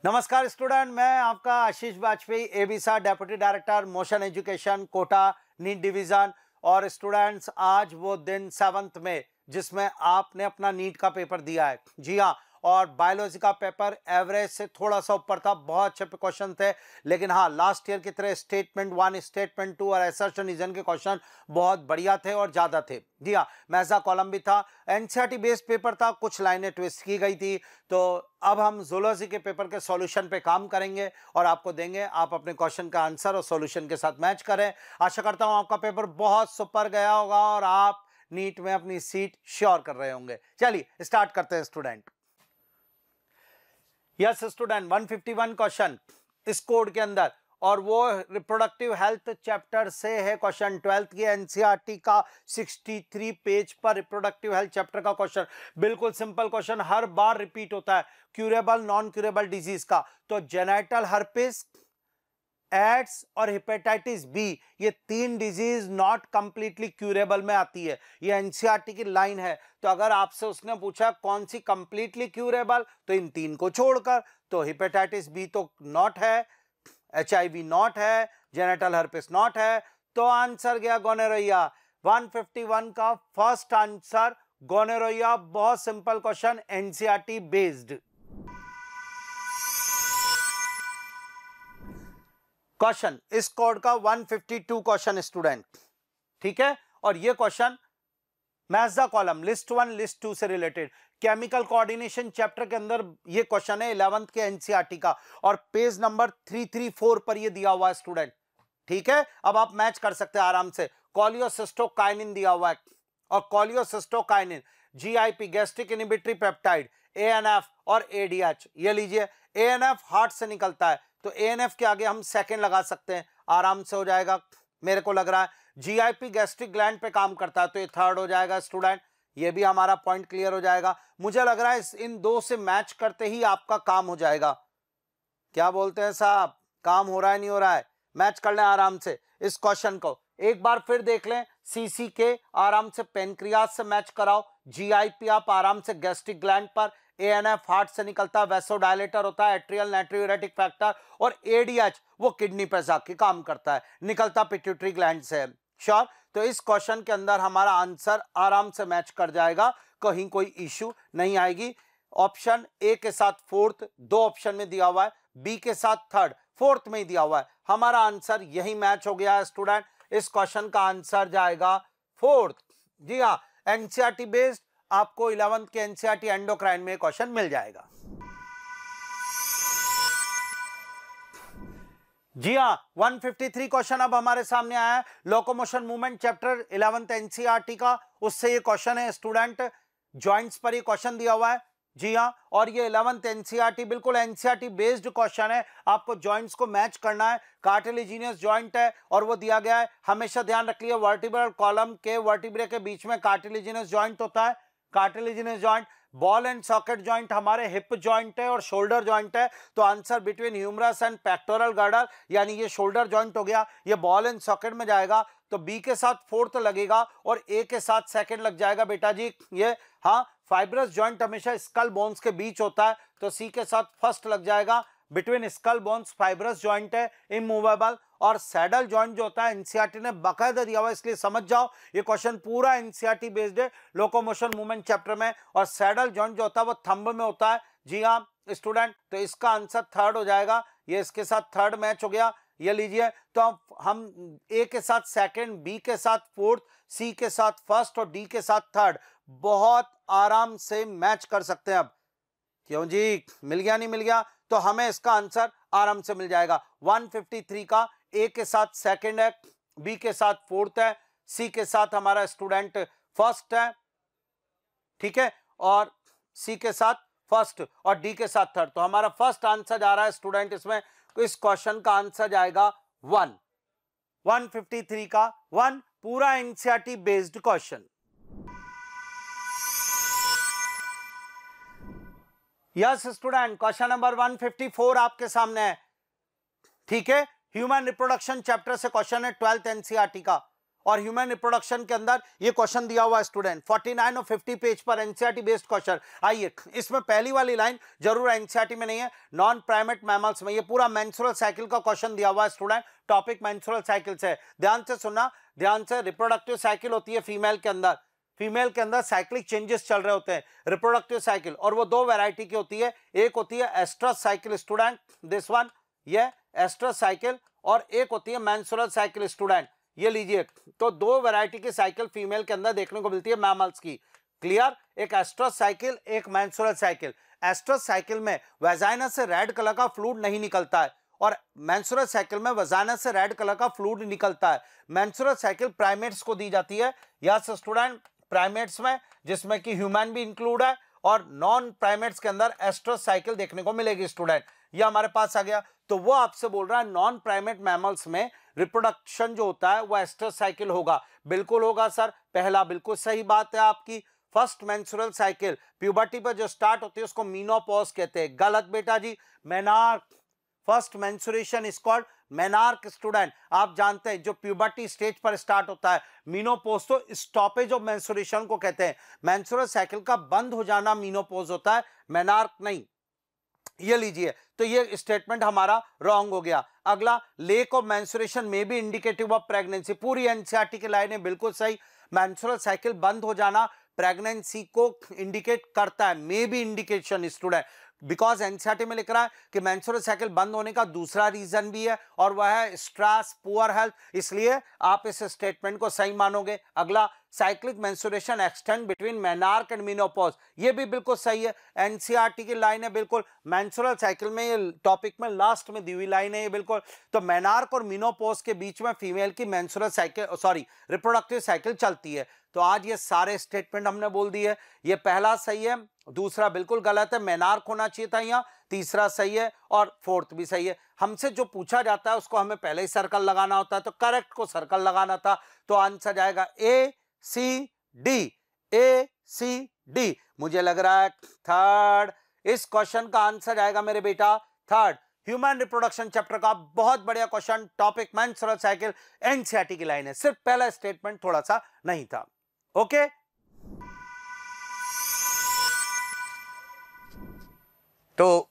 नमस्कार स्टूडेंट, मैं आपका आशीष वाजपेयी, एबीसा deputy director Motion education Kota NEET division. और स्टूडेंट्स, आज वो दिन 7th में जिसमें आपने अपना नीट का पेपर दिया है। जी हाँ, और बायोलॉजी का पेपर एवरेज से थोड़ा सा ऊपर था, बहुत अच्छे क्वेश्चन थे। लेकिन हाँ, लास्ट ईयर की तरह स्टेटमेंट 1, स्टेटमेंट 2 और असर्शन रीजन के क्वेश्चन बहुत बढ़िया थे और ज्यादा थे। जी हाँ, मैजा कॉलम भी था, एनसीईआरटी बेस्ड पेपर था, कुछ लाइनें ट्विस्ट की गई थी। तो अब हम जूलॉजी के पेपर के सॉल्यूशन पे काम करेंगे और आपको देंगे। आप अपने क्वेश्चन का आंसर और सॉल्यूशन के साथ मैच करें। आशा करता हूं आपका पेपर बहुत सुपर गया होगा और आप नीट में अपनी सीट श्योर कर रहे होंगे। चलिए स्टार्ट करते हैं स्टूडेंट। यस स्टूडेंट, 151 क्वेश्चन इस कोड के अंदर, और वो रिप्रोडक्टिव हेल्थ चैप्टर से है क्वेश्चन। 12th की एनसीईआरटी का 63 पेज पर रिप्रोडक्टिव हेल्थ चैप्टर का क्वेश्चन। बिल्कुल सिंपल क्वेश्चन, हर बार रिपीट होता है। क्यूरेबल नॉन क्यूरेबल डिजीज का, तो जेनाइटल हर्पिस, एड्स और हेपेटाइटिस बी, ये 3 डिजीज नॉट कंप्लीटली क्यूरेबल में आती है। ये एनसीईआरटी की लाइन है। तो अगर आपसे उसने पूछा कौन सी कंप्लीटली क्यूरेबल, तो इन 3 को छोड़कर, तो हेपेटाइटिस बी तो नॉट है, HIV नॉट है, जेनेटल हर्पिस नॉट है, तो आंसर गया गोनोरिया। 151 का फर्स्ट आंसर गोनोरिया। बहुत simple question, NCERT based question. इस कोड का 152 क्वेश्चन स्टूडेंट, ठीक है। और ये question match the column list 1 list 2 से रिलेटेड, केमिकल कोऑर्डिनेशन चैप्टर के अंदर ये क्वेश्चन है 11th के एनसीईआरटी का, और पेज नंबर 334 पर ये दिया हुआ है स्टूडेंट, ठीक है। अब आप मैच कर सकते हैं आराम से। कोलियोसिस्टोकाइनिन दिया हुआ है, और कोलियोसिस्टोकाइनिन GIP gastric inhibitory peptide, ANF और ADH। ये लीजिए, ANF हार्ट से निकलता है, तो ANF के आगे हम सेकंड लगा सकते हैं, आराम से हो जाएगा मेरे को लग रहा है। GIP गैस्ट्रिक ग्लैंड पे काम करता है, तो ये थर्ड हो जाएगा स्टूडेंट। ये भी हमारा पॉइंट क्लियर हो जाएगा। मुझे लग रहा है इन दो से मैच करते ही आपका काम हो जाएगा। क्या बोलते हैं साहब, काम हो रहा है नहीं हो रहा है? मैच कर लें आराम से इस क्वेश्चन को। एक बार फिर देख लें, CCK आराम से पेनक्रियाज से मैच कराओ, GIP आप आराम से गैस्ट्रिक ग्लैंड पर, ANF हार्ट से निकलता है, वैसोडायलेटर होता है, एट्रियल नाइट्रोयूरेटिक फैक्टर, और ADH वो किडनी पे जाके काम करता है, निकलता पिट्यूटरी ग्लैंड से। श्योर? तो इस क्वेश्चन के अंदर हमारा आंसर आराम से मैच कर जाएगा, कहीं कोई इश्यू नहीं आएगी। ऑप्शन ए के साथ फोर्थ, 2 ऑप्शन में दिया हुआ है, बी के साथ थर्ड, फोर्थ में ही दिया हुआ है। हमारा आंसर यही मैच हो गया है स्टूडेंट। इस क्वेश्चन का आंसर जाएगा फोर्थ। जी हाँ, एनसीईआरटी बेस्ड आपको 11th के एनसीईआरटी एंडोक्राइन में क्वेश्चन मिल जाएगा। जी हाँ, 153 क्वेश्चन अब हमारे सामने आया है, locomotion movement chapter 11th NCERT का, उससे ये क्वेश्चन है स्टूडेंट। जॉइंट्स पर ये क्वेश्चन दिया हुआ है। जी हाँ, और ये 11th एनसीईआरटी बिल्कुल एनसीईआरटी बेस्ड क्वेश्चन है। आपको जॉइंट्स को मैच करना है। कार्टिलेजिनियस जॉइंट है और वो दिया गया है, हमेशा ध्यान रखिए, वर्टिब्रल कॉलम के वर्टिब्रे के बीच में कार्टिलेजिनियस जॉइंट होता है। Cartilaginous joint, ball and socket joint हमारे हिप जॉइंट है और शोल्डर जॉइंट है, तो answer between humerus and pectoral girder, यानी ये शोल्डर जॉइंट हो गया, ये बॉल एंड सॉकेट में जाएगा। तो बी के साथ फोर्थ लगेगा और ए के साथ सेकंड लग जाएगा बेटा जी ये। हाँ, फाइब्रस जॉइंट हमेशा स्कल बोन्स के बीच होता है, तो सी के साथ फर्स्ट लग जाएगा। Between skull bones fibrous joint है, इमूवेबल। और सैडल जॉइंट जो होता है एनसीईआरटी ने बाकायदा दिया हुआ है, इसलिए समझ जाओ ये क्वेश्चन पूरा एनसीईआरटी बेस्ड है लोकोमोशन मूवमेंट चैप्टर में। और सैडल जॉइंट जो होता है वो थंब में होता है। जी हाँ स्टूडेंट, तो इसका आंसर थर्ड हो जाएगा। ये इसके साथ थर्ड मैच हो गया। ये लीजिए, तो हम ए के साथ सेकंड, बी के साथ फोर्थ, सी के साथ फर्स्ट और डी के साथ थर्ड बहुत आराम से मैच कर सकते हैं। अब क्यों जी, मिल गया नहीं मिल गया? तो हमें इसका आंसर आराम से मिल जाएगा। 153 का ए के साथ सेकंड है, बी के साथ फोर्थ है, सी के साथ हमारा स्टूडेंट फर्स्ट है, ठीक है, और सी के साथ फर्स्ट और डी के साथ थर्ड। तो हमारा फर्स्ट आंसर जा रहा है स्टूडेंट इसमें, तो इस क्वेश्चन का आंसर जाएगा 1। 153 का 1 पूरा NCERT based question. Yes student, question number 154 आपके सामने है, ठीक है। ह्यूमन रिप्रोडक्शन चैप्टर से क्वेश्चन है 12th एनसीईआरटी का। और ह्यूमन रिप्रोडक्शन के अंदर ये क्वेश्चन दिया हुआ है स्टूडेंट 49 और 50 पेज पर एनसीईआरटी बेस्ड क्वेश्चन। आइए, इसमें पहली वाली लाइन जरूर एनसीईआरटी में नहीं है, नॉन प्राइमेट मैमल्स में। ये पूरा मेंस्ट्रुअल साइकिल का क्वेश्चन दिया हुआ है स्टूडेंट, टॉपिक मेंस्ट्रुअल साइकिल से। ध्यान से सुनना, ध्यान से। रिप्रोडक्टिव साइकिल होती है फीमेल के अंदर, फीमेल के अंदर साइक्लिक चेंजेस चल रहे होते हैं, रिप्रोडक्टिव साइकिल, और वो दो वैरायटी की होती है। एक होती है oestrus cycle student, this one, ये एस्ट्रस साइकिल, और एक होती है मेंस्ट्रुअल साइकिल स्टूडेंट, ये लीजिए। तो दो वैरायटी की साइकिल फीमेल के अंदर देखने को मिलती है मैमल्स की। क्लियर? एक एस्ट्रस साइकिल, एक मेंस्ट्रुअल साइकिल। एस्ट्रस साइकिल में वजाइना से रेड कलर का फ्लूइड नहीं निकलता है, और मेंस्ट्रुअल साइकिल में वजाइना से रेड कलर का फ्लूइड निकलता है। मेंस्ट्रुअल साइकिल प्राइमेट्स को दी जाती है, यस स्टूडेंट, प्राइमेट्स में, जिसमें कि ह्यूमन भी इंक्लूड है, और नॉन प्राइमेट्स के अंदर एस्ट्रस साइकिल देखने को मिलेगी स्टूडेंट। ये हमारे पास आ गया। तो वो आपसे बोल रहा है नॉन प्राइमेट मैमल्स में रिप्रोडक्शन जो होता है वो एस्ट्रस साइकिल होगा। बिल्कुल होगा सर, पहला बिल्कुल सही बात है आपकी। फर्स्ट मेंस्ट्रुअल साइकिल प्यूबर्टी पर जो स्टार्ट होती है उसको मेनोपॉज कहते हैं। गलत बेटा जी, menarche. First menstruation is called menarche student. आप जानते हैं जो प्यूबर्टी स्टेज पर स्टार्ट होता है, मेनोपॉज तो स्टॉपेज ऑफ मेंस्ट्रुएशन को कहते हैं। मेंस्ट्रुअल साइकिल का बंद हो जाना मेनोपॉज होता है, मेनार्क नहीं। ये लीजिए, तो ये स्टेटमेंट हमारा रॉन्ग हो गया। अगला, लेक ऑफ मेंस्ट्रुएशन में भी इंडिकेटिव ऑफ प्रेगनेंसी। पूरी एनसीईआरटी की लाइन है बिल्कुल सही। मेंस्ट्रुअल साइकिल बंद हो जाना प्रेगनेंसी को इंडिकेट करता है, may be indication student, because NCERT में लिख रहा है कि मेंस्ट्रुअल साइकिल बंद होने का दूसरा रीजन भी है, और वह है स्ट्रेस, पुअर हेल्थ, इसलिए आप इस स्टेटमेंट को सही मानोगे। अगला, cyclic menstruation extend between menarche and menopause, ये भी बिल्कुल सही है। एनसीईआरटी की लाइन है बिल्कुल, मेंस्ट्रुअल साइकिल में, ये टॉपिक में लास्ट में दी हुई लाइन है ये बिल्कुल। तो मेनार्क और मेनोपॉज के बीच में फीमेल की menstrual cycle, sorry, reproductive cycle चलती है। तो आज ये सारे स्टेटमेंट हमने बोल दिए। ये पहला सही है, दूसरा बिल्कुल गलत है, मेनार्क होना चाहिए था यहाँ, तीसरा सही है, और फोर्थ भी सही है। हमसे जो पूछा जाता है उसको हमें पहले ही सर्कल लगाना होता है, तो करेक्ट को सर्कल लगाना था। तो आंसर जाएगा ए सी डी, ए सी डी। मुझे लग रहा है थर्ड, इस क्वेश्चन का आंसर जाएगा मेरे बेटा थर्ड। ह्यूमन रिप्रोडक्शन चैप्टर का बहुत बढ़िया question, topic menstrual cycle, NCERT की लाइन है। सिर्फ पहला स्टेटमेंट थोड़ा सा नहीं था। ओके, तो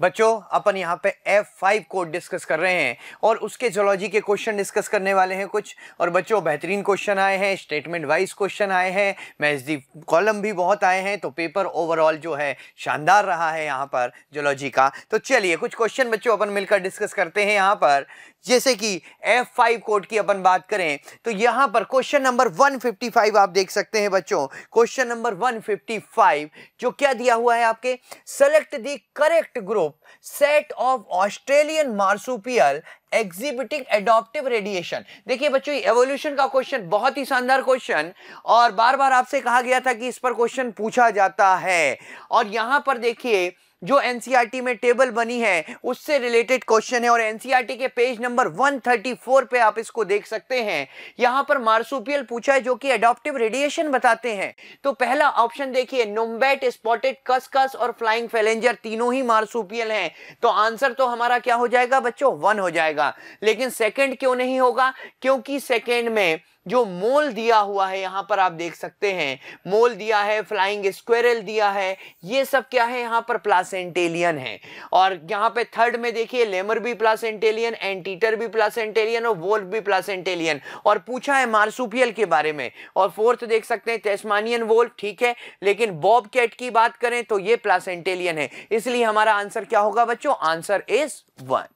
बच्चों अपन यहाँ पे F5 कोड डिस्कस कर रहे हैं और उसके जूलॉजी के क्वेश्चन डिस्कस करने वाले हैं कुछ। और बच्चों बेहतरीन क्वेश्चन आए हैं, स्टेटमेंट वाइज क्वेश्चन आए हैं, मैथ्स कॉलम भी बहुत आए हैं, तो पेपर ओवरऑल जो है शानदार रहा है यहाँ पर जूलॉजी का। तो चलिए कुछ क्वेश्चन बच्चों अपन मिलकर डिस्कस करते हैं यहाँ पर। जैसे कि F5 कोड की अपन बात करें तो यहाँ पर क्वेश्चन नंबर 155 आप देख सकते हैं बच्चों। क्वेश्चन नंबर 155 जो क्या दिया हुआ है आपके, select the correct group set of Australian marsupial exhibiting adaptive radiation. देखिए बच्चों एवोल्यूशन का क्वेश्चन, बहुत ही शानदार क्वेश्चन, और बार बार आपसे कहा गया था कि इस पर क्वेश्चन पूछा जाता है। और यहां पर देखिए जो एनसीईआरटी में टेबल बनी है उससे रिलेटेड क्वेश्चन है, और एनसीईआरटी के पेज नंबर 134 पे आप इसको देख सकते हैं। यहां पर मार्सुपियल पूछा है जो कि एडॉप्टिव रेडिएशन बताते हैं। तो पहला ऑप्शन देखिए, नोम्बेट, स्पॉटेड कस्कस और फ्लाइंग फैलेंजर तीनों ही मार्सुपियल हैं। तो आंसर तो हमारा क्या हो जाएगा बच्चों, 1 हो जाएगा। लेकिन सेकंड क्यों नहीं होगा, क्योंकि सेकंड में जो मोल दिया हुआ है यहां पर आप देख सकते हैं, मोल दिया है, फ्लाइंग स्क्वेरल दिया है, ये सब क्या है यहाँ पर प्लासेंटेलियन है। और यहाँ पे थर्ड में देखिए लेमर भी प्लासेंटेलियन, एंटीटर भी प्लासेंटेलियन और वोल्फ भी प्लासेंटेलियन, और पूछा है मार्सुपियल के बारे में। और फोर्थ देख सकते हैं टेस्मानियन वोल्फ, ठीक है, लेकिन बॉब कैट की बात करें तो ये प्लासेंटेलियन है। इसलिए हमारा आंसर क्या होगा बच्चों, answer is 1।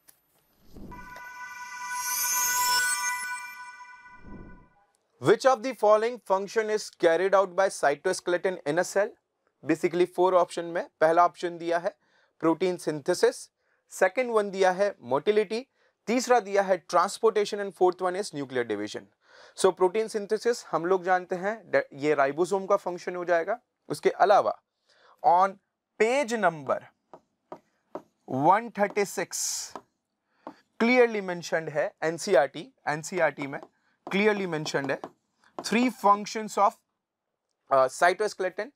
Which of the following function is carried out by cytoskeleton in a cell? Basically 4 option में पहला ऑप्शन दिया है प्रोटीन सिंथेसिस, सेकंड वन दिया है मोटिलिटी, तीसरा दिया है transportation and fourth one is nuclear division. So protein synthesis हम लोग जानते हैं ये राइबोसोम का फंक्शन हो जाएगा। उसके अलावा on page number 136 clearly mentioned है, एनसीईआरटी में क्लियरली मेंशन्ड है 3 फंक्शंस ऑफ साइटोस्केलेटन,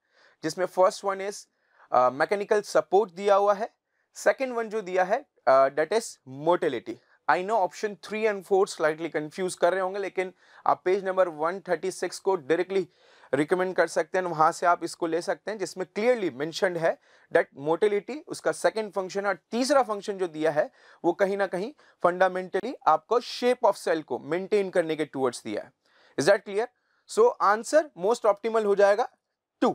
जिसमें first one is mechanical support दिया हुआ है, सेकंड वन जो दिया है that is motility. I know option 3 and 4 slightly confuse कर रहे होंगे, लेकिन आप पेज नंबर 136 को डायरेक्टली रिकमेंड कर सकते हैं, वहां से आप इसको ले सकते हैं, जिसमें क्लियरली मेंशन्ड है दैट मोटिलिटी उसका सेकंड फंक्शन, और तीसरा फंक्शन जो दिया है वो कहीं ना कहीं फंडामेंटली आपको शेप ऑफ सेल को मेंटेन करने के टूवर्ड्स दिया है। Is that clear? So answer most optimal हो जाएगा 2।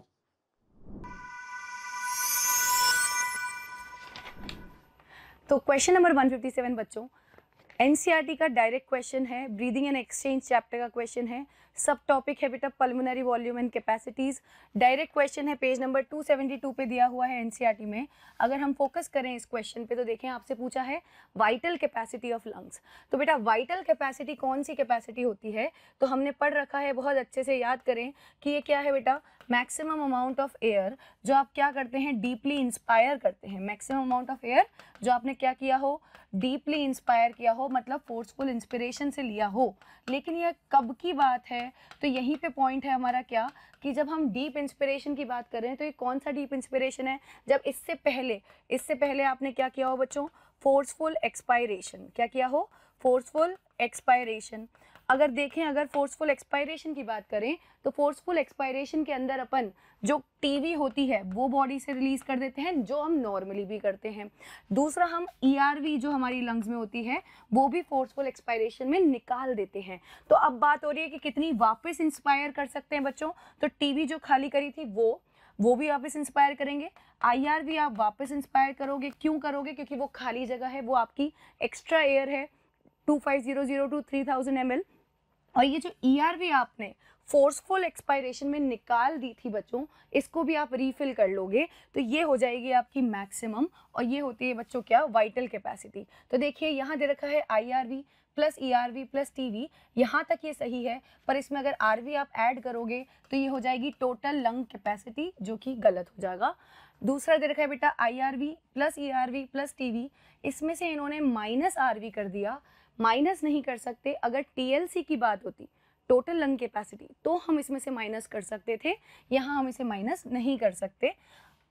तो क्वेश्चन नंबर 157 बच्चों, एनसीईआरटी का डायरेक्ट क्वेश्चन है, ब्रीदिंग एंड एक्सचेंज चैप्टर का क्वेश्चन है, सब टॉपिक है बेटा pulmonary volume and capacities. Direct question है, पेज नंबर 272 पे दिया हुआ है एनसीईआरटी में। अगर हम फोकस करें इस क्वेश्चन पे तो देखें आपसे पूछा है वाइटल कैपेसिटी ऑफ लंग्स। तो बेटा वाइटल कैपेसिटी कौन सी कैपेसिटी होती है, तो हमने पढ़ रखा है, बहुत अच्छे से याद करें कि ये क्या है बेटा, मैक्सिमम अमाउंट ऑफ एयर जो आप क्या करते हैं, डीपली इंस्पायर करते हैं। मैक्सिमम अमाउंट ऑफ एयर जो आपने क्या किया हो, डीपली इंस्पायर किया हो, मतलब फोर्सफुल इंस्पिरेशन से लिया हो। लेकिन यह कब की बात है, तो यहीं पे पॉइंट है हमारा क्या, कि जब हम डीप इंस्पिरेशन की बात कर रहे हैं तो ये कौन सा डीप इंस्पिरेशन है, जब इससे पहले आपने क्या किया हो बच्चों, फोर्सफुल एक्सपायरेशन। क्या किया हो, फोर्सफुल एक्सपायरेशन। अगर देखें, अगर फोर्सफुल एक्सपायरेशन की बात करें तो फोर्सफुल एक्सपायरेशन के अंदर अपन जो टीवी होती है वो बॉडी से रिलीज कर देते हैं, जो हम नॉर्मली भी करते हैं। दूसरा, हम ईआरवी जो हमारी लंग्स में होती है वो भी फोर्सफुल एक्सपायरेशन में निकाल देते हैं। तो अब बात हो रही है कि कितनी वापस इंस्पायर कर सकते हैं बच्चों, तो टीवी जो खाली करी थी वो भी वापस इंस्पायर करेंगे, आईआरवी आप वापस इंस्पायर करोगे। क्यों करोगे, क्योंकि वो खाली जगह है, वो आपकी एक्स्ट्रा एयर है 2500 to 3000 ml। और ये जो ईआरवी आपने फोर्सफुल एक्सपायरेशन में निकाल दी थी बच्चों, इसको भी आप रीफिल कर लोगे तो ये हो जाएगी आपकी मैक्सिमम, और ये होती है बच्चों क्या, वाइटल कैपेसिटी। तो देखिए यहाँ दे रखा है IRV plus ERV plus TV, यहाँ तक ये सही है, पर इसमें अगर आरवी आप ऐड करोगे तो ये हो जाएगी टोटल लंग कैपेसिटी, जो कि गलत हो जाएगा। दूसरा दे रखा है बेटा IRV plus ERV plus TV, इसमें से इन्होंने माइनस आरवी कर दिया। माइनस नहीं कर सकते, अगर टीएलसी की बात होती, टोटल लंग कैपेसिटी, तो हम इसमें से माइनस कर सकते थे, यहाँ हम इसे माइनस नहीं कर सकते।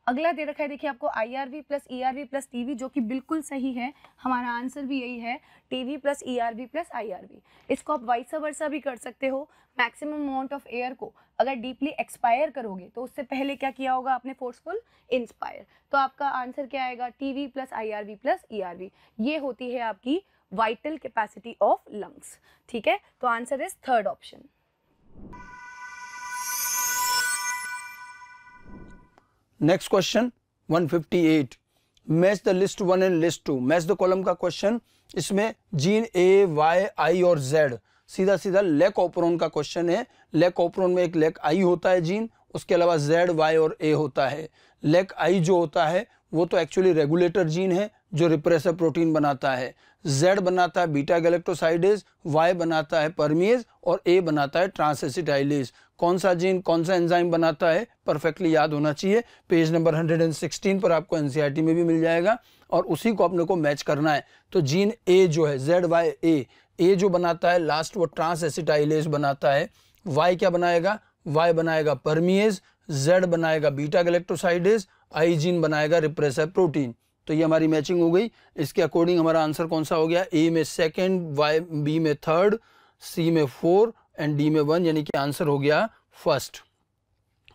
अगला दे रखा है देखिए आपको IRV plus ERV plus TV, जो कि बिल्कुल सही है, हमारा आंसर भी यही है, TV plus ERV plus IRV. इसको आप वाइस वर्सा भी कर सकते हो। मैक्सिमम अमाउंट ऑफ एयर को अगर डीपली एक्सपायर करोगे तो उससे पहले क्या किया होगा आपने, फोर्सफुल इंस्पायर। तो आपका आंसर क्या आएगा, TV plus IRV plus ERV. ये होती है आपकी वाइटल कैपेसिटी ऑफ लंग्स। ठीक है, तो answer is third option. Next question 158, match the list 1 and list 2, match the column का क्वेश्चन। इसमें जीन ए, वाई, आई और जेड, सीधा सीधा लेक ऑपरोन का क्वेश्चन है। लेक ऑपरोन में एक लेक आई होता है जीन, उसके अलावा जेड, वाई और ए होता है। लेक आई जो होता है वो तो एक्चुअली रेगुलेटर जीन है जो रिप्रेसर प्रोटीन बनाता है। जेड बनाता है बीटा गैलेक्टोसाइडेज, वाई बनाता है परमीज और ए बनाता है ट्रांसएसिटाइलेज। कौन सा जीन कौन सा एंजाइम बनाता है परफेक्टली याद होना चाहिए। पेज नंबर 116 पर आपको एनसीईआरटी में भी मिल जाएगा और उसी को अपने को मैच करना है। तो जीन ए जो है जेड वाई ए जो बनाता है लास्ट वो ट्रांसएसिटाइलेज बनाता है। वाई क्या बनाएगा, वाई बनाएगा परमीज, जेड बनाएगा बीटा गैलेक्टोसाइडेज, आई जीन बनाएगा रिप्रेसर प्रोटीन। तो ये हमारी मैचिंग हो गई। इसके अकॉर्डिंग हमारा आंसर कौन सा हो गया, ए में सेकंड, वाई बी में थर्ड, सी में 4 एंड डी में 1, यानी कि आंसर हो गया फर्स्ट।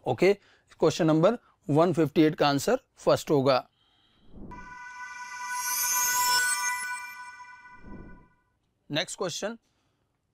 ओके, क्वेश्चन नंबर 158 का आंसर फर्स्ट होगा। Next question,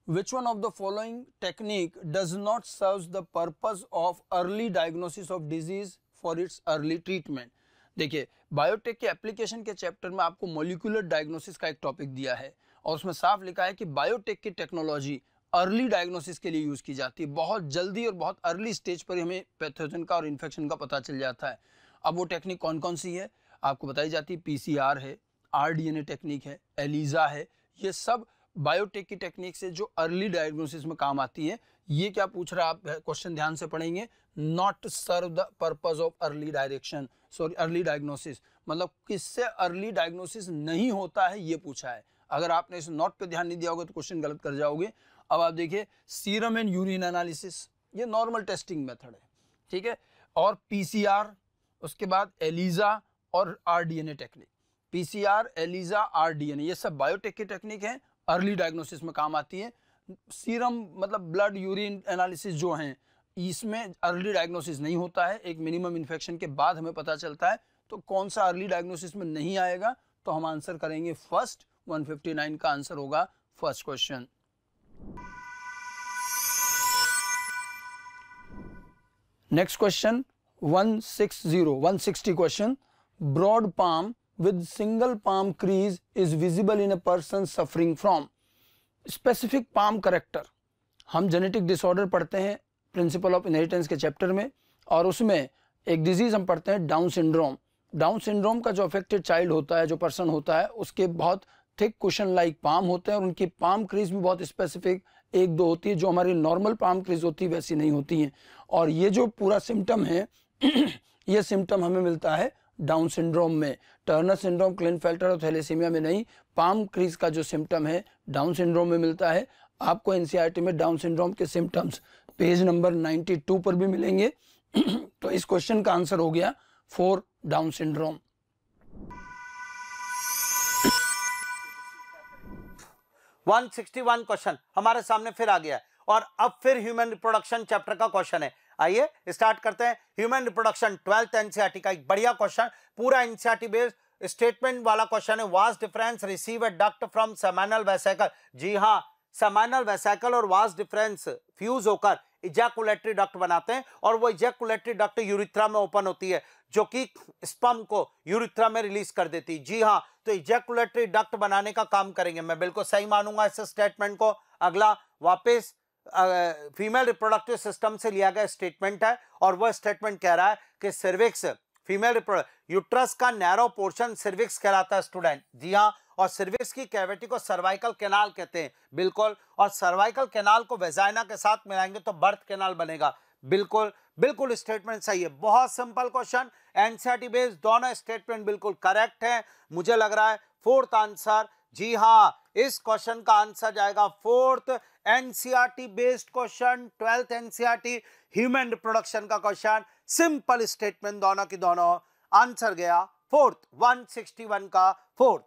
which one of the following technique does not serve the purpose of early diagnosis of disease for its early treatment। देखिए biotech के application के chapter में आपको molecular diagnosis का एक topic दिया है और उसमें साफ लिखा है कि बायोटेक की टेक्नोलॉजी अर्ली डायग्नोसिस के लिए यूज़ की जाती है। बहुत जल्दी और बहुत अर्ली स्टेज पर हमें पैथोजन का और इन्फेक्शन का पता चल जाता है। अब वो टेक्निक कौन कौन सी है आपको बताई जाती है, पीसीआर है, आरडीएनए टेक्निक है, एलिजा है, ये सब बायोटेक की टेक्निक से जो अर्ली डायग्नोसिस में काम आती है। ये क्या पूछ रहा है आप क्वेश्चन ध्यान से पढ़ेंगे, not serve the purpose of early direction, sorry early diagnosis, मतलब किससे अर्ली डायग्नोसिस नहीं होता है ये पूछा है। अगर आपने इस नोट पे ध्यान नहीं दिया होगा तो क्वेश्चन गलत कर जाओगे। अब आप देखिए सीरम एंड यूरिन एनालिसिस, ये नॉर्मल टेस्टिंग मेथड है, ठीक है, और पीसीआर, उसके बाद एलिजा और rDNA technique. PCR, ELISA, rDNA, ये सब बायोटेक की टेक्निक है, अर्ली डायग्नोसिस में काम आती है। सीरम मतलब ब्लड यूरिन एनालिसिस जो हैं, इसमें अर्ली डायग्नोसिस नहीं होता है, एक मिनिमम इन्फेक्शन के बाद हमें पता चलता है। तो कौन सा अर्ली डायग्नोसिस में नहीं आएगा, तो हम आंसर करेंगे फर्स्ट। 159 का आंसर होगा first question. Next question 160 question, broad palm with single palm crease is visible in a person suffering from specific palm character। हम जेनेटिक डिसऑर्डर पढ़ते हैं प्रिंसिपल ऑफ इनहेरिटेंस के चैप्टर में, और उसमें एक डिजीज हम पढ़ते हैं डाउन सिंड्रोम। डाउन सिंड्रोम का जो अफेक्टेड चाइल्ड होता है, जो पर्सन होता है, उसके बहुत थिक कुशन लाइक पाम होते हैं, और उनकी पाम क्रीज भी बहुत स्पेसिफिक 1-2 होती है, जो हमारी नॉर्मल पाम क्रीज होती है वैसी नहीं होती हैं। और ये जो पूरा सिम्टम है ये सिम्टम हमें मिलता है डाउन सिंड्रोम में। टर्नर सिंड्रोम, क्लिनफेल्टर और थैलेसीमिया में नहीं, पाम क्रीज का जो सिम्टम है डाउन सिंड्रोम में मिलता है। आपको एनसीईआरटी में डाउन सिंड्रोम के सिम्टम्स पेज नंबर 92 पर भी मिलेंगे। तो इस क्वेश्चन का आंसर हो गया 4 डाउन सिंड्रोम। वन 161 क्वेश्चन हमारे सामने फिर आ गया है, और अब फिर ह्यूमन रिप्रोडक्शन चैप्टर का क्वेश्चन है। आइए स्टार्ट करते हैं। ह्यूमन रिप्रोडक्शन 12th एनसीईआरटी का एक बढ़िया क्वेश्चन, पूरा एनसीईआरटी बेस्ड स्टेटमेंट वाला क्वेश्चन है। Vas deferens receive a duct from seminal vesicle. जी हाँ, सेमिनल वेसिकल और वास्ट डिफरेंस फ्यूज होकर इजैकुलेटरी डक्ट बनाते हैं, और वो इजैकुलेटरी डक्ट यूरिथ्रा में ओपन होती है, जो कि स्पर्म को यूरिथ्रा में रिलीज कर देती है। जी हाँ, तो इजैकुलेटरी डक्ट बनाने का काम करेंगे। मैं बिल्कुल सही मानूंगा इस स्टेटमेंट को। अगला वापस फीमेल रिप्रोडक्टिव सिस्टम से लिया गया स्टेटमेंट है, और वह स्टेटमेंट कह रहा है कि सर्विक्स, फीमेल यूट्रस का नैरो पोर्शन सर्विक्स कहलाता है स्टूडेंट। जी हाँ, और सर्विक्स की कैविटी को सर्वाइकल कैनाल कहते हैं, बिल्कुल। और सर्वाइकल कैनाल को वेजाइना के साथ मिलाएंगे तो बर्थ कैनाल बनेगा। बिल्कुल बिल्कुल स्टेटमेंट सही है। बहुत सिंपल क्वेश्चन, एनसीईआरटी बेस्ड, दोनों स्टेटमेंट बिल्कुल करेक्ट है। मुझे लग रहा है 4th आंसर। जी हाँ, इस क्वेश्चन का आंसर जाएगा 4th NCERT based question, 12th NCERT human reproduction का क्वेश्चन। सिंपल स्टेटमेंट दोनों की दोनों, आंसर गया 4th, 161 का 4th।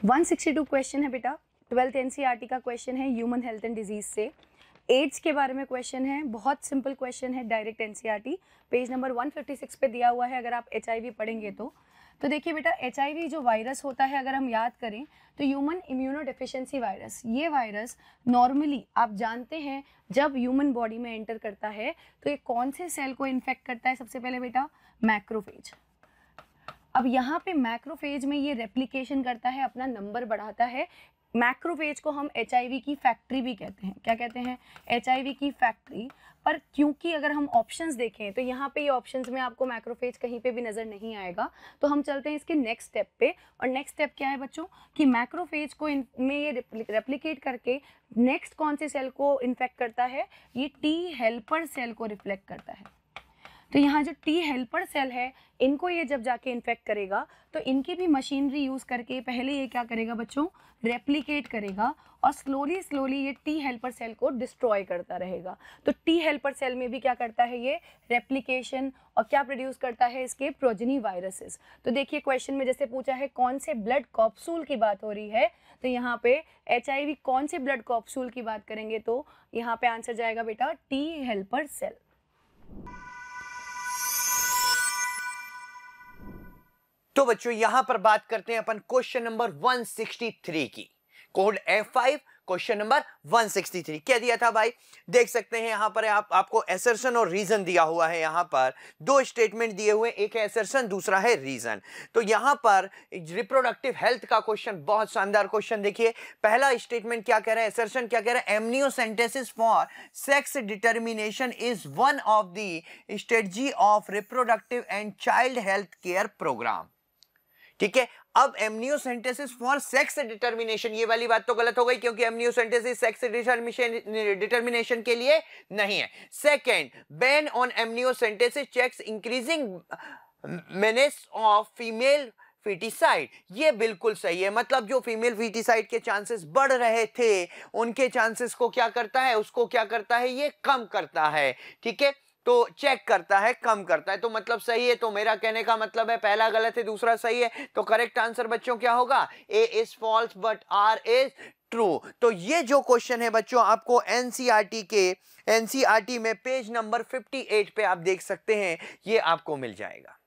162 क्वेश्चन है बेटा, 12th एनसीईआरटी का क्वेश्चन है ह्यूमन हेल्थ एंड डिजीज से। एड्स के बारे में क्वेश्चन है, बहुत सिंपल क्वेश्चन है, डायरेक्ट एनसीईआरटी, पेज नंबर 156 पे दिया हुआ है। अगर आप एचआईवी पढ़ेंगे तो देखिए बेटा, एचआईवी जो वायरस होता है, अगर हम याद करें तो ह्यूमन इम्यूनो डेफिशिएंसी वायरस, ये वायरस नॉर्मली आप जानते हैं जब ह्यूमन बॉडी में एंटर करता है तो ये कौन से सेल को इन्फेक्ट करता है? सबसे पहले बेटा मैक्रोफेज। अब यहाँ पे मैक्रोफेज में ये रेप्लिकेशन करता है, अपना नंबर बढ़ाता है। मैक्रोफेज को हम एचआईवी की फैक्ट्री भी कहते हैं। क्या कहते हैं? एचआईवी की फैक्ट्री। पर क्योंकि अगर हम ऑप्शंस देखें तो यहाँ पे ये ऑप्शंस में आपको मैक्रोफेज कहीं पे भी नज़र नहीं आएगा, तो हम चलते हैं इसके नेक्स्ट स्टेप पे। और नेक्स्ट स्टेप क्या है बच्चों? कि मैक्रोफेज को में ये रेप्लिकेट करके नेक्स्ट कौन से सेल को इन्फेक्ट करता है? ये टी हेल्पर सेल को रिफ्लेक्ट करता है। तो यहाँ जो टी हेल्पर सेल है, इनको ये जब जाके इन्फेक्ट करेगा तो इनकी भी मशीनरी यूज़ करके पहले ये क्या करेगा बच्चों? रेप्लिकेट करेगा, और स्लोली स्लोली ये टी हेल्पर सेल को डिस्ट्रॉय करता रहेगा। तो टी हेल्पर सेल में भी क्या करता है? ये रेप्लिकेशन, और क्या प्रोड्यूस करता है? इसके प्रोजेनी वायरसेस। तो देखिए क्वेश्चन में जैसे पूछा है कौन से ब्लड कैप्सूल की बात हो रही है, तो यहाँ पे एचआईवी कौन से ब्लड कैप्सूल की बात करेंगे तो यहाँ पे आंसर जाएगा बेटा टी हेल्पर सेल। तो बच्चों यहां पर बात करते हैं अपन क्वेश्चन नंबर 163 की। कोड F5 क्वेश्चन नंबर 163 क्या दिया था भाई? देख सकते हैं यहां पर आपको एसर्शन और रीजन दिया हुआ है। यहां पर दो स्टेटमेंट दिए हुए, एक है एसर्शन, दूसरा है रीजन। तो यहां पर रिप्रोडक्टिव हेल्थ का क्वेश्चन, बहुत शानदार क्वेश्चन। देखिए पहला स्टेटमेंट क्या कह रहा है, एसर्शन क्या कह रहा है? Amniocentesis for sex determination is one of the strategy of reproductive and child health care programme. ठीक है, अब एमनियोसेंटेसिस फॉर सेक्स डिटर्मिनेशन, ये वाली बात तो गलत हो गई क्योंकि एमनियोसेंटेसिस सेक्स डिटर्मिनेशन के लिए नहीं है। Second, ban on amniocentesis checks increasing menace of female foeticide, ये बिल्कुल सही है। मतलब जो फीमेल फीटिसाइड के चांसेस बढ़ रहे थे, उनके चांसेस को क्या करता है? उसको क्या करता है? ये कम करता है। ठीक है, तो चेक करता है, कम करता है, तो मतलब सही है। तो मेरा कहने का मतलब है पहला गलत है, दूसरा सही है। तो करेक्ट आंसर बच्चों क्या होगा? A is false but R is true. तो ये जो क्वेश्चन है बच्चों आपको एनसीईआरटी में पेज नंबर 58 पे आप देख सकते हैं, ये आपको मिल जाएगा।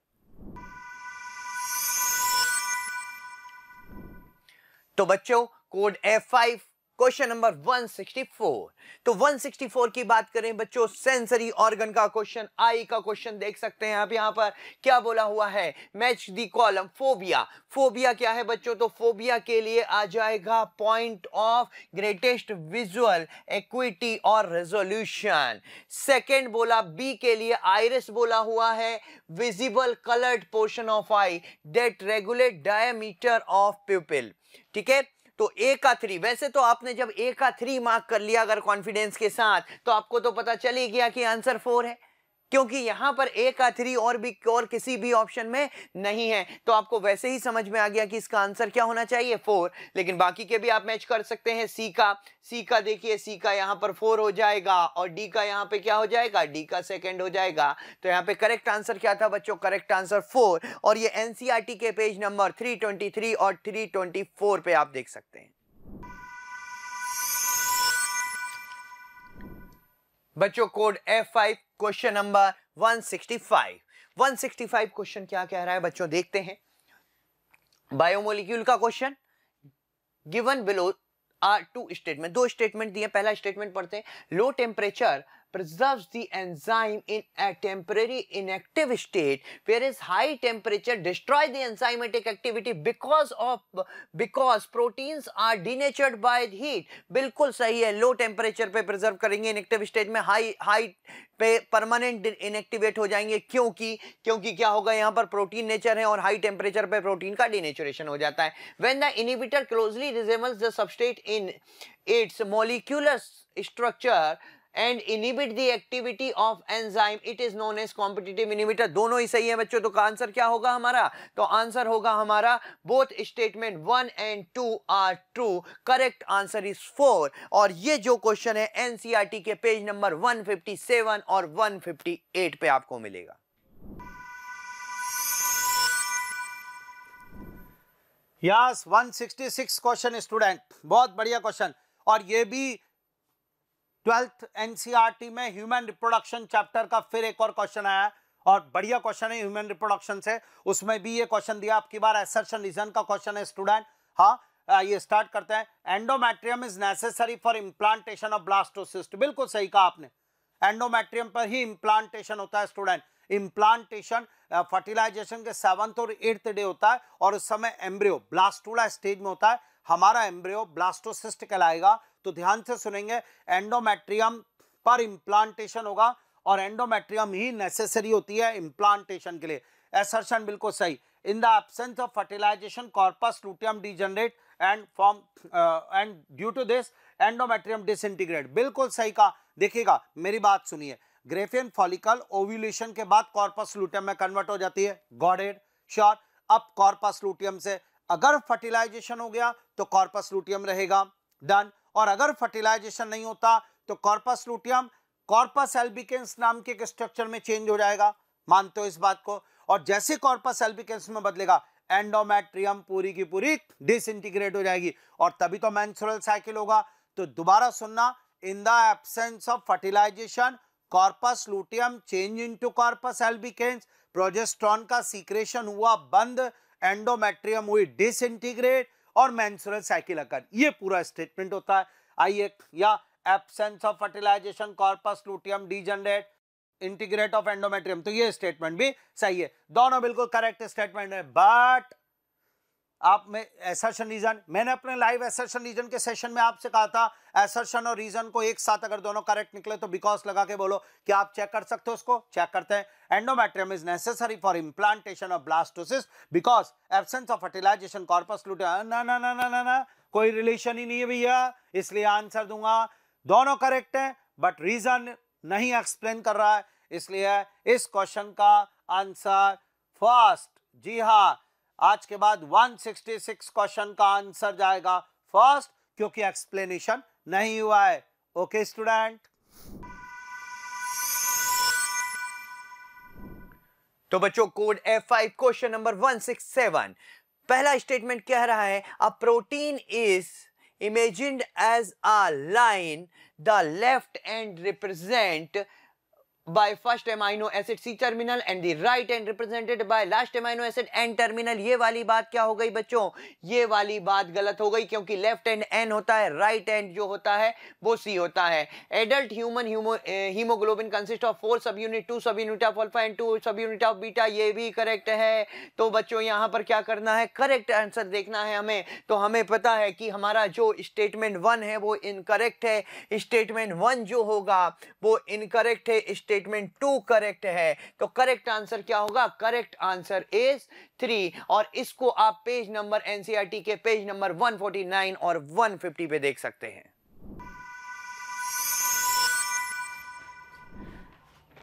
तो बच्चों कोड F5 क्वेश्चन नंबर 164। तो 164 की बात करें बच्चों, सेंसरी ऑर्गन का क्वेश्चन, आई का क्वेश्चन देख सकते हैं आप यहाँ पर क्या बोला हुआ है, match the column. Phobia, phobia क्या है बच्चों? तो फोबिया के लिए आ जाएगा point of greatest visual equity और रेजोल्यूशन। सेकंड बोला बी के लिए आइरिस बोला हुआ है, visible coloured portion of I that regulate diameter of प्यूपिल। ठीक है, तो ए का 3, वैसे तो आपने जब ए का 3 मार्क कर लिया अगर कॉन्फिडेंस के साथ, तो आपको तो पता चल ही गया कि आंसर 4 है, क्योंकि यहां पर ए का 3 और किसी भी ऑप्शन में नहीं है। तो आपको वैसे ही समझ में आ गया कि इसका आंसर क्या होना चाहिए, 4। लेकिन बाकी के भी आप मैच कर सकते हैं। सी का देखिए, सी का यहां पर 4 हो जाएगा और डी का यहां पे क्या हो जाएगा, डी का सेकंड हो जाएगा। तो यहां पे करेक्ट आंसर क्या था बच्चों? Correct answer 4। और ये एनसीईआरटी के पेज नंबर 323 और 324 पे आप देख सकते हैं। बच्चों code F5 question number 165 question क्या कह रहा है बच्चों, देखते हैं। बायोमोलिक्यूल का question, given below are 2 statement, 2 statement दिए। पहला स्टेटमेंट पढ़ते हैं, low temperature preserves the enzyme in a temporary inactive state, whereas high temperature destroy the enzymatic activity because proteins are denatured by heat। बिल्कुल सही है, low temperature पे preserve करेंगे inactive state में, हाई पे परमानेंट इनएक्टिवेट हो जाएंगे। क्योंकि क्या होगा, यहाँ पर प्रोटीन नेचर है और हाई टेम्परेचर पे प्रोटीन का डिनेचुरेशन हो जाता है। When the inhibitor closely resembles the substrate in its molecular structure and inhibit the activity of enzyme, it is known as competitive inhibitor। दोनों ही सही है बच्चों। तो आंसर क्या होगा हमारा? तो आंसर होगा हमारा both statement 1 and 2 are true। Correct answer is 4। और ये जो क्वेश्चन है एनसीईआरटी के पेज नंबर 157 और 158 पे आपको मिलेगा। यस 166 क्वेश्चन स्टूडेंट, बहुत बढ़िया क्वेश्चन। और ये भी 12th एनसीईआरटी में ह्यूमन रिप्रोडक्शन चैप्टर का फिर एक और क्वेश्चन आया है और बढ़िया क्वेश्चन है ह्यूमन रिप्रोडक्शन से। उसमें भी ये क्वेश्चन दिया, आपकी बार असर्शन रीजन का क्वेश्चन है स्टूडेंट। हाँ, ये स्टार्ट करते हैं। Endometrium is necessary for implantation of blastocyst. बिल्कुल सही कहा आपने, एंडोमेट्रियम पर ही इम्प्लांटेशन होता है स्टूडेंट। इम्प्लांटेशन फर्टिलाइजेशन के 7th और 8th डे होता है और उस समय एम्ब्रियो ब्लास्टूला स्टेज में होता है। हमारा एम्ब्रियो ब्लास्टोसिस्ट कहलाएगा। तो ध्यान से सुनेंगे, एंडोमेट्रियम पर इम्प्लांटेशन होगा और एंडोमेट्रियम ही नेसेसरी होती है इम्प्लांटेशन के लिए। असर्शन बिल्कुल सही। In the absence of fertilization corpus luteum degenerate and form and due to this endometrium disintegrate. बिल्कुल सही कहा। देखिएगा, मेरी बात सुनिए, ग्रेफियन फॉलिकल ओव्यूलेशन के बाद कॉर्पस लूटियम में कन्वर्ट हो जाती है। Got it? श्योर। अब कॉर्पस लूटियम से अगर फर्टिलाइजेशन हो गया तो कॉर्पस लूटियम रहेगा, डन। और अगर फर्टिलाइजेशन नहीं होता तो कॉर्पस लूटियम कॉर्पस एल्बिकेंस नाम के एक स्ट्रक्चर में चेंज हो जाएगा। मानते हो इस बात को? और जैसे कॉर्पस एल्बिकेंस में बदलेगा, एंडोमेट्रियम पूरी की पूरी डिसइंटीग्रेट हो जाएगी और तभी तो मेंस्ट्रुअल साइकिल होगा। तो दोबारा सुनना, in the absence of fertilization corpus luteum change into corpus albicans, progesterone का सीक्रेशन हुआ बंद, एंडोमेट्रियम हुई डिसइंटीग्रेट और मेंस्ट्रुअल साइकिल अकर। ये पूरा स्टेटमेंट होता है। आइए, या absence of fertilization corpus luteum degenerate integrate of endometrium, तो ये स्टेटमेंट भी सही है। दोनों बिल्कुल करेक्ट स्टेटमेंट है। बट आप में असर्शन रीजन, मैंने अपने लाइव असर्शन रीजन के सेशन में आपसे कहा था, असर्शन और रीजन को एक साथ अगर दोनों करेक्ट निकले तो बिकॉज लगा के बोलो। क्या आप चेक कर सकते हो? उसको चेक करते हैं। Endometrium is necessary for implantation of blastocyst because absence of fertilization corpus luteum. ना ना ना ना ना ना, कोई रिलेशन ही नहीं है भैया, इसलिए आंसर दूंगा। दोनों करेक्ट है बट रीजन नहीं एक्सप्लेन कर रहा है, इसलिए इस क्वेश्चन का आंसर फर्स्ट। जी हाँ, आज के बाद 166 क्वेश्चन का आंसर जाएगा फर्स्ट, क्योंकि एक्सप्लेनेशन नहीं हुआ है। Okay student. तो बच्चों कोड F5 क्वेश्चन नंबर 167 पहला स्टेटमेंट कह रहा है a protein is imagined as a line the left end represent by first amino acid C terminal and the right end represented by last amino acid N terminal। ये वाली बात क्या हो गई बच्चों, ये वाली बात गलत हो गई क्योंकि लेफ्ट एंड N होता है, राइट एंड जो होता है वो C होता है। Adult human haemoglobin consist of 4 सब यूनिट, 2 सब यूनिट ऑफ अल्फा एंड 2 सब यूनिट ऑफ बीटा, ये भी करेक्ट है। तो बच्चों यहाँ पर क्या करना है, करेक्ट आंसर देखना है हमें। तो हमें पता है कि हमारा जो स्टेटमेंट 1 है वो इनकरेक्ट है, स्टेटमेंट 1 जो होगा वो इनकरेक्ट है, स्टेटमेंट 2 करेक्ट है। तो करेक्ट आंसर क्या होगा, करेक्ट आंसर इज 3। और इसको आप पेज नंबर एनसीईआरटी के पेज नंबर 149 और 150 पे देख सकते हैं।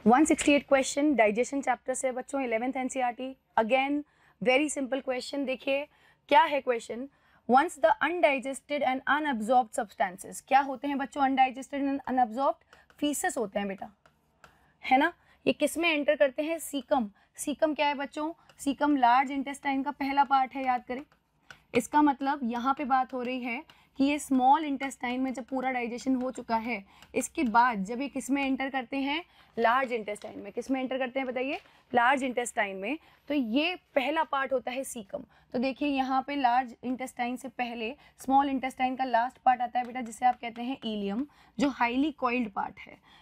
168 क्वेश्चन डाइजेशन चैप्टर से बच्चों 11th NCERT. Again very simple question, देखिए क्या है question. Once the undigested and unabsorbed substances, क्या होते हैं बच्चों अनडाइजेस्टेड एंड अनअब्जॉर्ब्ड, फीसेस होते हैं बेटा, है ना। ये किस में एंटर करते हैं, सीकम। सीकम क्या है बच्चों, सीकम लार्ज इंटेस्टाइन का पहला पार्ट है, याद करें। इसका मतलब यहाँ पे बात हो रही है कि ये स्मॉल इंटेस्टाइन में जब पूरा डाइजेशन हो चुका है, इसके बाद जब ये किस में एंटर करते हैं, लार्ज इंटेस्टाइन में। किस में एंटर करते हैं बताइए, लार्ज इंटेस्टाइन में। तो ये पहला पार्ट होता है सीकम। तो देखिए यहाँ पे लार्ज इंटेस्टाइन से पहले स्मॉल इंटेस्टाइन का लास्ट पार्ट आता है बेटा, जिसे आप कहते हैं इलियम, जो हाईली कॉइल्ड पार्ट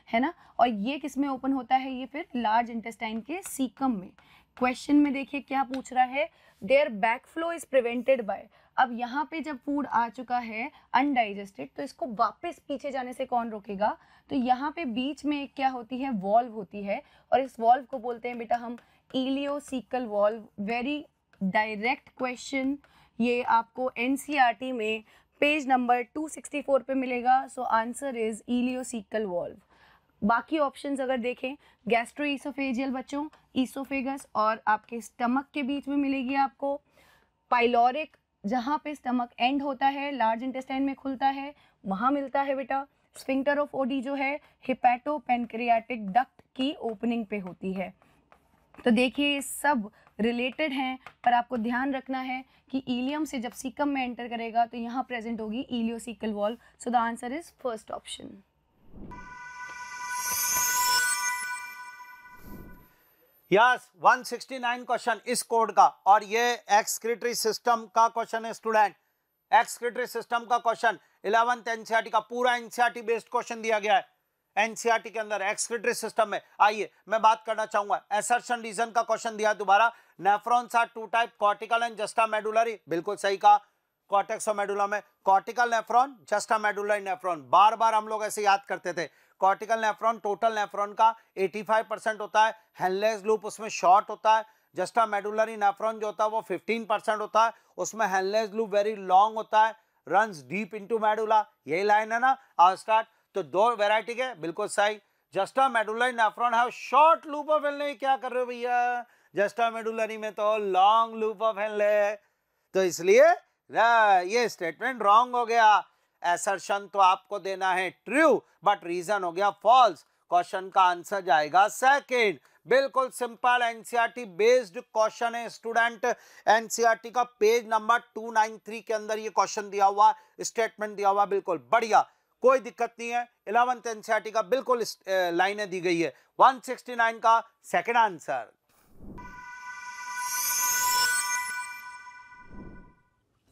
है ना। और ये किस में ओपन होता है, ये फिर लार्ज इंटेस्टाइन के सीकम में। क्वेश्चन में देखिए क्या पूछ रहा है, there backflow is prevented by. अब यहाँ पे जब फूड आ चुका है अनडाइजेस्टेड, तो इसको वापस पीछे जाने से कौन रोकेगा। तो यहाँ पे बीच में एक क्या होती है, वॉल्व होती है, और इस वॉल्व को बोलते हैं बेटा हम ileocaecal valve. Very direct question, ये आपको एनसीईआरटी में पेज नंबर 264 पे मिलेगा। So answer is ileocaecal valve. बाकी ऑप्शंस अगर देखें, गैस्ट्रोइसोफेजियल बच्चों, ईसोफेगस और आपके स्टमक के बीच में मिलेगी आपको। पाइलोरिक, जहाँ पे स्टमक एंड होता है, लार्ज इंटेस्टाइन में खुलता है, वहाँ मिलता है बेटा। स्फिंक्टर ऑफ ओडी जो है हिपैटो पेनक्रियाटिक डक्ट की ओपनिंग पे होती है। तो देखिए ये सब रिलेटेड हैं, पर आपको ध्यान रखना है कि इलियम से जब सीकम में एंटर करेगा तो यहाँ प्रेजेंट होगी ileocaecal valve. So the answer is first option. Yes 169 question इस कोड का, और ये एक्सक्रीटरी सिस्टम का क्वेश्चन है स्टूडेंट। एक्सक्रीटरी सिस्टम का क्वेश्चन 11th एनसीईआरटी का, पूरा एनसीईआरटी बेस्ड क्वेश्चन दिया गया है एनसीईआरटी के अंदर एक्सक्रीटरी सिस्टम में। आइए मैं बात करना चाहूंगा, असर्शन रीजन का क्वेश्चन दिया है दोबारा। Nephrons are 2 type, cortical and juxtamedullary. बिल्कुल सही कहा, कॉर्टेक्स और मेडुला में cortical nephron, juxtamedullary nephron. बार बार हम लोग ऐसे याद करते थे। कॉर्टिकल नेफ्रॉन टोटल नेफ्रॉन का 85% होता है, हेनलेस लूप उसमें शॉर्ट होता है। जस्टा मेडुलरी नेफ्रॉन जो होता है वो 15% होता है, उसमें हेनलेस लूप वेरी लॉन्ग होता है, रन्स डीप इनटू मेडुला। यही लाइन है ना, आज स्टार्ट। तो 2 वैरायटी के, बिल्कुल सही। जस्टा मेडुलरी नेफ्रॉन है शॉर्ट लूप ऑफ हेनले। क्या कर रहे हो भैया, जस्टा मेडुलरी में तो लॉन्ग लूप ऑफ हेनले है, तो इसलिए ये स्टेटमेंट रॉन्ग हो गया। असर्शन तो आपको देना है ट्रू, बट रीजन हो गया फॉल्स। क्वेश्चन का आंसर जाएगा सेकंड। बिल्कुल सिंपल एनसीईआरटी बेस्ड क्वेश्चन है स्टूडेंट। एनसीईआरटी का पेज नंबर 293 के अंदर ये क्वेश्चन दिया हुआ, स्टेटमेंट दिया हुआ, बिल्कुल बढ़िया, कोई दिक्कत नहीं है। 11th एनसीईआरटी का बिल्कुल लाइनें दी गई है। 169 का second answer.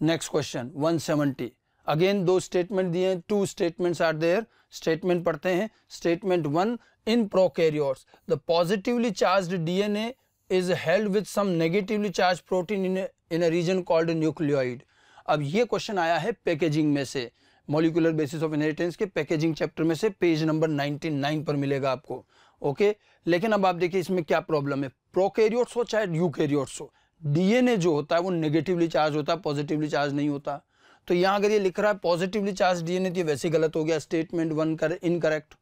Next question 170। Again 2 statement दिए हैं, 2 स्टेटमेंट्स आर देयर। स्टेटमेंट पढ़ते हैं। Statement 1, in prokaryotes the positively charged DNA is held with some negatively charge protein in a region called nucleoid. अब ये क्वेश्चन आया है पैकेजिंग में से, मॉलिक्यूलर बेसिस ऑफ इनहेरिटेंस के पैकेजिंग चैप्टर में से, पेज नंबर 99 पर मिलेगा आपको। ओके, लेकिन अब आप देखिए इसमें क्या प्रॉब्लम है। प्रोकैरियोट्स हो चाहे यूकैरियोट्स हो, डीएनए जो होता है वो नेगेटिवली चार्ज होता है, पॉजिटिवली चार्ज नहीं होता। तो यहाँ अगर ये लिख रहा है पॉजिटिवली चार्ज डीएनए, तो वैसे गलत हो गया, स्टेटमेंट 1 कर इनकरेक्ट।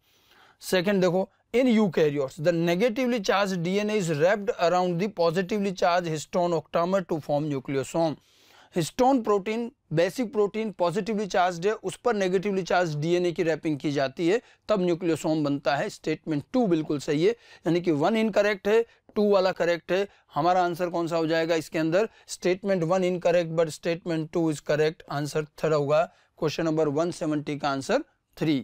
सेकंड देखो, in eukaryotes the negatively charge DNA is wrapped around the positively charge histone octamer to form nucleosome. Histone protein basic protein positively charged है, उस पर नेगेटिवली चार्ज डीएनए की रैपिंग की जाती है, तब न्यूक्लियोसोम बनता है। स्टेटमेंट 2 बिल्कुल सही है, यानी कि 1 इनकरेक्ट है, 2 वाला करेक्ट है। हमारा आंसर कौन सा हो जाएगा इसके अंदर? Statement 1 incorrect but statement 2 is correct. Answer 3 होगा क्वेश्चन नंबर 170 का आंसर 3।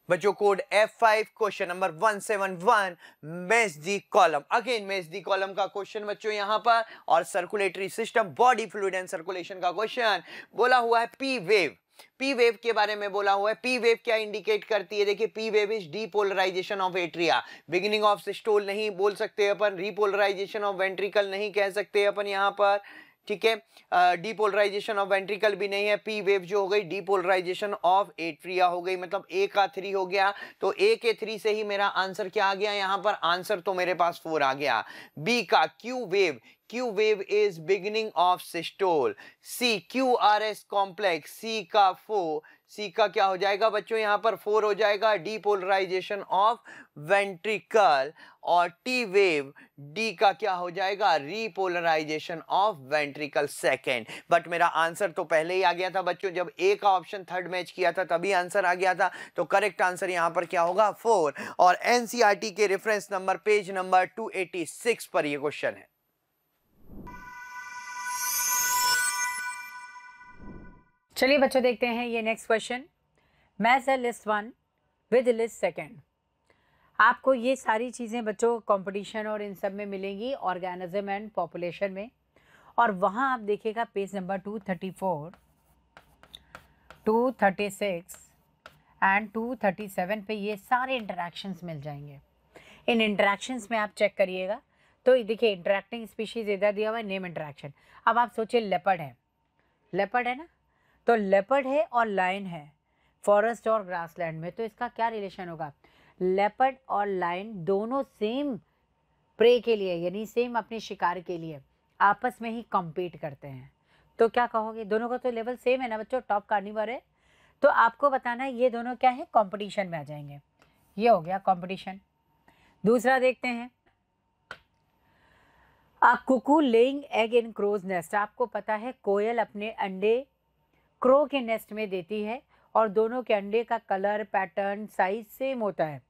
बच्चों code F5 question number 171 match the column. Again match the column का क्वेश्चन बच्चों यहाँ पर, और circulatory system body fluid and circulation का क्वेश्चन बोला हुआ है। पी वेव, पी वेव के बारे में बोला हुआ है। पी वेव क्या इंडिकेट करती है? देखिए P wave is depolarization of atria, beginning of systole नहीं बोल सकते अपन, रीपोलराइजेशन ऑफ वेंट्रिकल नहीं कह सकते अपन यहाँ पर, ठीक है। डीपोलराइजेशन ऑफ वेंट्रिकल भी नहीं है। पी वेव जो हो गई डीपोलराइजेशन ऑफ एट्रिया हो गई, मतलब ए का 3 हो गया। तो ए के 3 से ही मेरा आंसर क्या आ गया यहाँ पर? आंसर तो मेरे पास 4 आ गया। बी का Q wave, Q wave is beginning of systole. C Q R S complex, C का 4, सी का क्या हो जाएगा बच्चों यहाँ पर? 4 हो जाएगा, डीपोलराइजेशन ऑफ वेंट्रिकल। और टी वेव, डी का क्या हो जाएगा? Repolarisation of ventricle second. But मेरा आंसर तो पहले ही आ गया था बच्चों, जब ए का ऑप्शन थर्ड मैच किया था तभी आंसर आ गया था। तो करेक्ट आंसर यहाँ पर क्या होगा? 4। और एनसीईआरटी के रेफरेंस नंबर पेज नंबर 286 पर ये क्वेश्चन है। चलिए बच्चों देखते हैं ये next question. Match the list 1 with list second. आपको ये सारी चीज़ें बच्चों कंपटीशन और इन सब में मिलेंगी, ऑर्गेनिज्म एंड पॉपुलेशन में। और वहाँ आप देखिएगा पेज नंबर 234, 236 एंड 237 पे ये सारे इंटरैक्शंस मिल जाएंगे। इन इंटरैक्शंस में आप चेक करिएगा तो देखिए इंटरैक्टिंग स्पीशीज इधर दिया हुआ है, नेम इंटरैक्शन। अब आप सोचिए लेपर्ड है, लेपर्ड है ना, तो लेपर्ड है और लायन है फॉरेस्ट और ग्रासलैंड में, तो इसका क्या रिलेशन होगा? लेपर्ड और लायन दोनों सेम प्रे के लिए यानी सेम अपने शिकार के लिए आपस में ही कम्पीट करते हैं, तो क्या कहोगे? दोनों का तो लेवल सेम है ना बच्चों, टॉप कार्निवर है। तो आपको बताना है ये दोनों क्या है? कंपटीशन में आ जाएंगे। ये हो गया कंपटीशन। दूसरा देखते हैं, a cuckoo laying egg in crow's nest. आपको पता है कोयल अपने अंडे क्रो के नेस्ट में देती है और दोनों के अंडे का कलर, पैटर्न, साइज सेम होता है,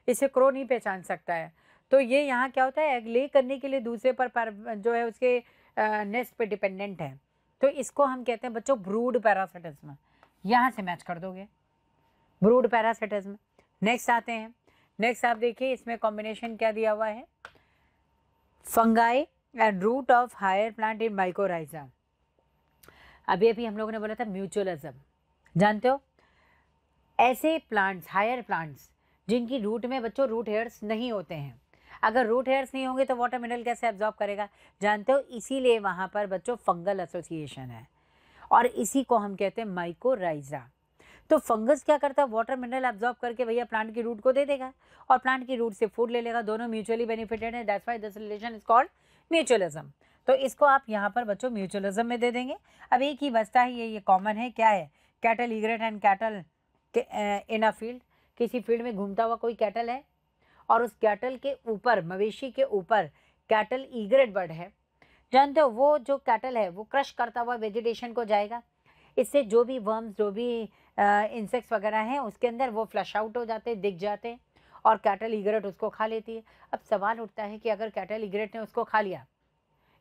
इसे क्रो नहीं पहचान सकता है। तो ये यहाँ क्या होता है? एग ले करने के लिए दूसरे पर जो है उसके नेस्ट पे डिपेंडेंट है, तो इसको हम कहते हैं बच्चों ब्रूड पैरासिटिज्म। यहाँ से मैच कर दोगे, ब्रूड पैरासिटिज्म। नेक्स्ट आते हैं, नेक्स्ट आप देखिए इसमें कॉम्बिनेशन क्या दिया हुआ है? Fungi and root of higher plant in mycorrhiza. अभी हम लोगों ने बोला था म्यूचुअलिज्म, जानते हो? ऐसे प्लांट्स, हायर प्लांट्स जिनकी रूट में बच्चों रूट हेयर्स नहीं होते हैं, अगर रूट हेयर्स नहीं होंगे तो वाटर मिनरल कैसे एब्जॉर्ब करेगा? जानते हो, इसीलिए वहाँ पर बच्चों फंगल एसोसिएशन है और इसी को हम कहते हैं माइकोराइजा। तो फंगस क्या करता है? वाटर मिनरल एब्जॉर्ब करके भैया प्लांट की रूट को दे देगा और प्लांट की रूट से फूड ले लेगा, दोनों म्यूचुअली बेनिफिटेड है। That's why this relation is called mutualism. तो इसको आप यहाँ पर बच्चों म्यूचुअलिज्म में दे देंगे। अब एक ही बचता है, ये कॉमन है, क्या है? Cattle egret and cattle in a field. किसी फील्ड में घूमता हुआ कोई कैटल है और उस कैटल के ऊपर, मवेशी के ऊपर कैटल ईग्रेट बर्ड है। जानते हो वो जो कैटल है वो क्रश करता हुआ वेजिटेशन को जाएगा, इससे जो भी वर्म्स, जो भी इंसेक्ट्स वगैरह हैं उसके अंदर वो फ्लश आउट हो जाते हैं, दिख जाते हैं और कैटल ईग्रेट उसको खा लेती है। अब सवाल उठता है कि अगर कैटल ईग्रेट ने उसको खा लिया,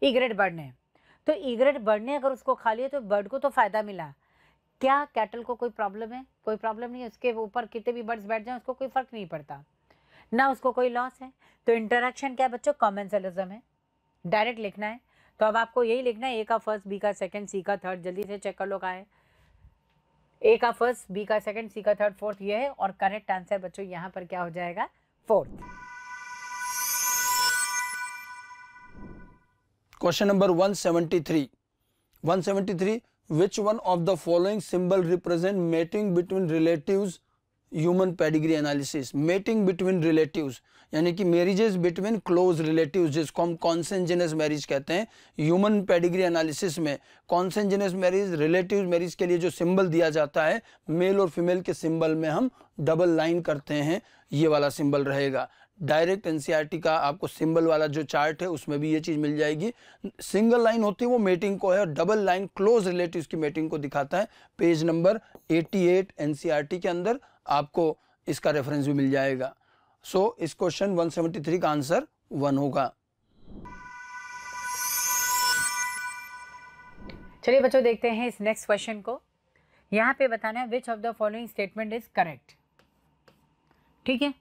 ईग्रेट बर्ड ने, तो ईग्रेट बर्ड ने अगर उसको खा लिया तो बर्ड को तो फ़ायदा मिला, क्या कैटल को कोई प्रॉब्लम है? कोई प्रॉब्लम नहीं है, उसके ऊपर कितने भी बर्ड्स बैठ जाएं उसको कोई फ़र्क नहीं पड़ता, ना उसको कोई लॉस है। तो इंटरेक्शन क्या है बच्चों? कॉमेंसलिज्म है, डायरेक्ट लिखना है। तो अब आपको यही लिखना है, ए का फर्स्ट, बी का सेकंड, सी का थर्ड। जल्दी से चेक कर लो कहाँ है। ए का फर्स्ट, बी का सेकंड, सी का थर्ड, फोर्थ ये है और करेक्ट आंसर बच्चों यहाँ पर क्या हो जाएगा? Fourth. Question number 173 which one of the following symbol represent mating between relatives human pedigree analysis? mating between relatives यानी कि marriages between close relatives, जिसको हम consanguineous marriage कहते हैं। human pedigree analysis में consanguineous marriage, relatives marriage के लिए जो symbol दिया जाता है, मेल और फीमेल के symbol में हम डबल लाइन करते हैं, ये वाला symbol रहेगा। डायरेक्ट एनसीईआरटी का आपको सिंबल वाला जो चार्ट है उसमें भी ये चीज मिल जाएगी। सिंगल लाइन होती है वो मेटिंग को है, और डबल लाइन क्लोज रिलेटिव्स की मेटिंग को दिखाता है। पेज नंबर 88 एनसीईआरटी के अंदर आपको इसका रेफरेंस भी मिल जाएगा। सो इस क्वेश्चन 173 का आंसर 1 होगा। चलिए बच्चों देखते हैं इस नेक्स्ट क्वेश्चन को। यहाँ पे बताना है which of the following statement is correct. ठीक है,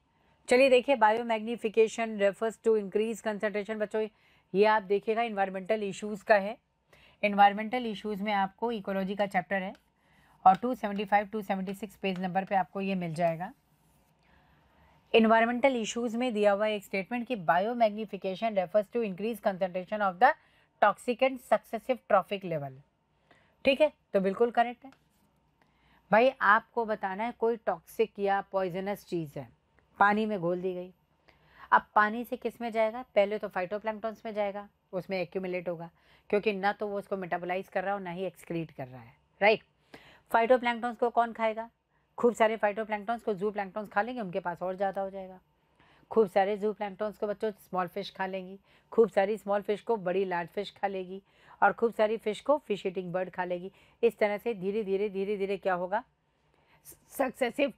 चलिए देखिए, biomagnification refers to increase concentration. बच्चों ये आप देखिएगा इन्वायरमेंटल इश्यूज़ का है। इन्वायरमेंटल इश्यूज़ में आपको इकोलॉजी का चैप्टर है और 275-276 पेज नंबर पे आपको ये मिल जाएगा। इन्वायरमेंटल इश्यूज़ में दिया हुआ एक स्टेटमेंट कि biomagnification refers to increase concentration of the toxic and successive trophic level. ठीक है, तो बिल्कुल करेक्ट है भाई। आपको बताना है कोई टॉक्सिक या पॉइजनस चीज़ है, पानी में घोल दी गई। अब पानी से किस में जाएगा? पहले तो फाइटोप्लैंक्टन्स में जाएगा, उसमें एक्यूमुलेट होगा, क्योंकि ना तो वो उसको मेटाबोलाइज कर रहा है और ना ही एक्सक्रीट कर रहा है, राइट। फाइटोप्लैंक्टन्स को कौन खाएगा? खूब सारे फाइटोप्लैंक्टन्स को जू प्लैंक्टन्स खा लेंगे, उनके पास और ज़्यादा हो जाएगा। खूब सारे जू प्लैंक्टन्स को बच्चों स्मॉल फिश खा लेंगी, खूब सारी स्मॉल फिश को बड़ी लार्ज फिश खा लेगी, और खूब सारी फिश को फिश ईटिंग बर्ड खा लेगी। इस तरह से धीरे धीरे क्या होगा? सक्सेसिव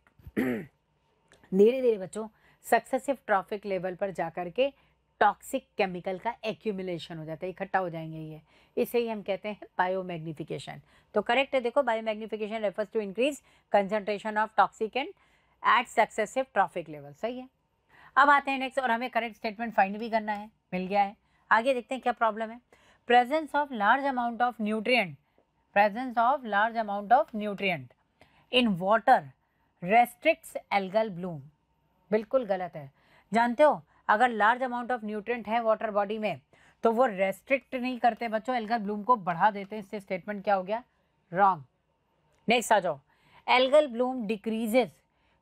धीरे धीरे बच्चों सक्सेसिव ट्रॉफिक लेवल पर जाकर के टॉक्सिक केमिकल का एक्यूमुलेशन हो जाता है, इकट्ठा हो जाएंगे ये। इसे ही हम कहते हैं बायोमैग्निफिकेशन। तो करेक्ट है, देखो biomagnification refers to increase concentration of toxic and at successive trophic level. सही है। अब आते हैं नेक्स्ट, और हमें करेक्ट स्टेटमेंट फाइंड भी करना है, मिल गया है। आगे देखते हैं क्या प्रॉब्लम है। Presence of large amount of nutrient, presence of large amount of nutrient in water restricts algal Bloom. बिल्कुल गलत है। जानते हो, अगर लार्ज अमाउंट ऑफ न्यूट्रिएंट है वाटर बॉडी में तो वो रेस्ट्रिक्ट नहीं करते बच्चों, एल्गल ब्लूम को बढ़ा देते हैं। इससे स्टेटमेंट क्या हो गया? रॉन्ग। नेक्स्ट आ जाओ। Algal Bloom decreases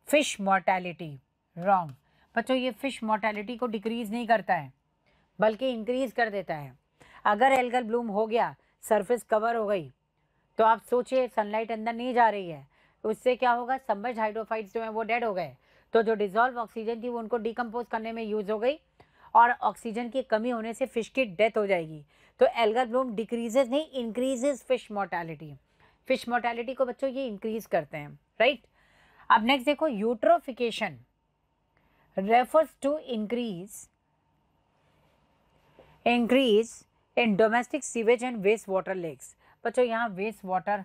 fish mortality. Wrong बच्चों, ये फिश मोर्टेलिटी को डिक्रीज नहीं करता है बल्कि इंक्रीज कर देता है। अगर एल्गल ब्लूम हो गया, सरफेस कवर हो गई, तो आप सोचिए सनलाइट अंदर नहीं जा रही है, उससे क्या होगा? सबमर्ज्ड हाइड्रोफाइट्स जो हैं वो डेड हो गए, तो जो डिजॉल्व ऑक्सीजन थी वो उनको डिकम्पोज करने में यूज हो गई, और ऑक्सीजन की कमी होने से फिश की डेथ हो जाएगी। तो एल्गल ब्लूम डिक्रीजेस नहीं, increases fish mortality. Fish mortality को बच्चों ये इंक्रीज करते हैं, राइट। अब नेक्स्ट देखो, eutrophication refers to increase in domestic sewage and waste water lakes. बच्चों यहाँ वेस्ट वाटर,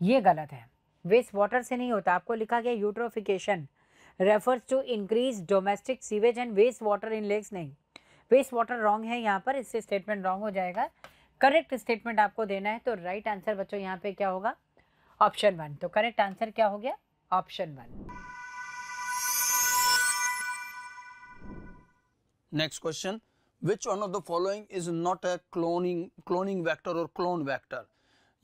ये गलत है, वेस्ट वाटर से नहीं होता। आपको लिखा गया eutrophication refers to increase domestic sewage and waste water in lakes, नहीं, वेस्ट वाटर रॉन्ग है यहाँ पर, इससे स्टेटमेंट रॉन्ग हो जाएगा। करेक्ट स्टेटमेंट आपको देना है, तो राइट आंसर बच्चों यहाँ पे क्या होगा? ऑप्शन 1। तो करेक्ट आंसर क्या हो गया? Option 1। Next question, which one of the following is not a cloning vector और क्लोन वेक्टर।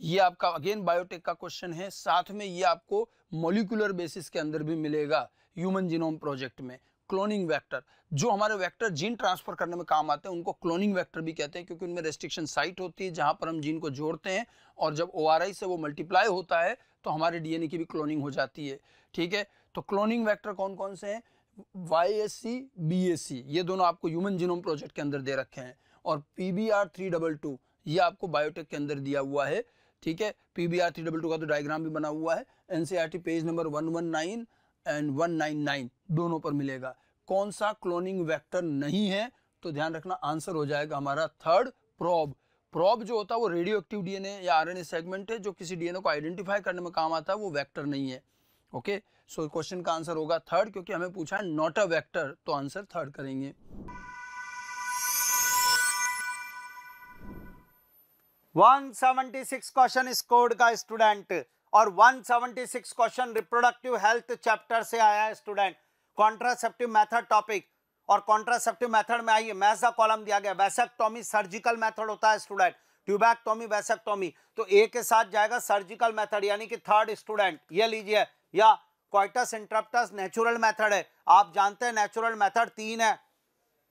ये आपका अगेन बायोटेक का क्वेश्चन है, साथ में ये आपको मॉलिक्यूलर बेसिस के अंदर भी मिलेगा ह्यूमन जीनोम प्रोजेक्ट में। क्लोनिंग वेक्टर, जो हमारे वेक्टर जीन ट्रांसफर करने में काम आते हैं उनको क्लोनिंग वेक्टर भी कहते हैं, क्योंकि उनमें रेस्ट्रिक्शन साइट होती है जहां पर हम जीन को जोड़ते हैं, और जब ORI से वो मल्टीप्लाई होता है तो हमारे DNA की भी क्लोनिंग हो जाती है। ठीक है, तो क्लोनिंग वेक्टर कौन कौन से हैं? YAC, BAC, ये दोनों आपको ह्यूमन जीनोम प्रोजेक्ट के अंदर दे रखे हैं, और PBR322 ये आपको बायोटेक के अंदर दिया हुआ है। ठीक है, PBR322 का तो डायग्राम भी बना हुआ है, NCERT पेज नंबर 119 एंड 199 दोनों पर मिलेगा। कौन सा क्लोनिंग वेक्टर नहीं है? तो ध्यान रखना, आंसर हो जाएगा हमारा थर्ड, प्रोब। प्रोब जो होता है वो रेडियो एक्टिव DNA या RNA सेगमेंट है, जो किसी DNA को आइडेंटिफाई करने में काम आता है, वो वेक्टर नहीं है। ओके, सो क्वेश्चन का आंसर होगा थर्ड, क्योंकि हमें पूछा है नॉट अ वेक्टर, तो आंसर थर्ड करेंगे। 176 क्वेश्चन स्कोर्ड का स्टूडेंट, और 176 क्वेश्चन रिप्रोडक्टिव हेल्थ चैप्टर से आया है स्टूडेंट। कॉन्ट्रासेप्टिव मेथड टॉपिक, और कॉन्ट्रासेप्टिव मेथड में आइए मैच द कॉलम दिया गया। वैसेक्टोमी सर्जिकल मेथड होता है स्टूडेंट, ट्यूबैक्टोमी, वैसेक्टोमी, तो ए के साथ जाएगा सर्जिकल मेथड, यानी कि थर्ड स्टूडेंट ये लीजिए। या कोइटस इंटरप्टस नेचुरल मेथड है, आप जानते हैं नेचुरल मेथड 3 है,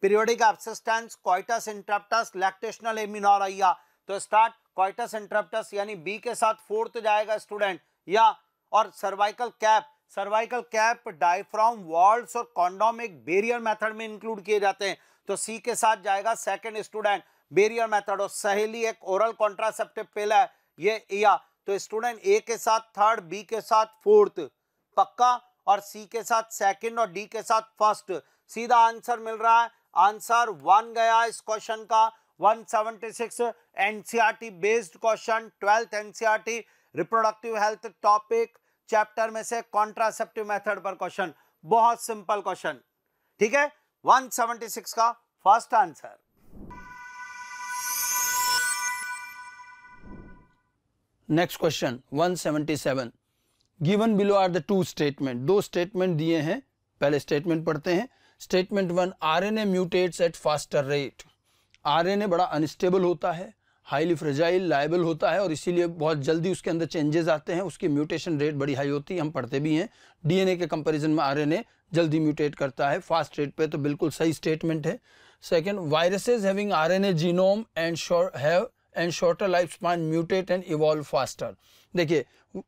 periodic abstinence, coitus interruptus, lactational amenorrhea. तो स्टार्ट कोइटस इंटरप्टस यानी बी के साथ फोर्थ जाएगा स्टूडेंट। या और cervical cap, cervical cap, diaphragm, vaults और कॉन्डोम एक बैरियर मेथड में इंक्लूड किए जाते हैं, तो सी के साथ जाएगा सेकंड स्टूडेंट, बैरियर मेथड। और सहेली एक ओरल कॉन्ट्रासेप्टिव पिल है, ये या तो स्टूडेंट ए के साथ थर्ड, बी के साथ फोर्थ, पक्का, और सी के साथ सेकंड और डी के साथ फर्स्ट। सीधा आंसर मिल रहा है, आंसर 1 गया इस क्वेश्चन का। 176 NCERT based question, 12th NCERT reproductive health topic chapter में से कॉन्ट्रासेप्टिव मेथड पर क्वेश्चन, बहुत सिंपल क्वेश्चन, ठीक है। 176 का first answer. Next question 177, given below are the two statement, दो स्टेटमेंट दिए हैं, पहले स्टेटमेंट पढ़ते हैं। Statement 1, RNA mutates at faster rate. RNA बड़ा अनस्टेबल होता है, हाईली फ्रेजाइल, लायबल होता है और इसीलिए बहुत जल्दी उसके अंदर चेंजेस आते हैं, उसकी म्यूटेशन रेट बड़ी हाई होती है, हम पढ़ते भी हैं। डीएनए के कंपैरिजन में आरएनए जल्दी म्यूटेट करता है फास्ट रेट पे, तो बिल्कुल सही स्टेटमेंट है। Second, viruses having RNA genome and shorter life span mutate and evolve faster. देखिए,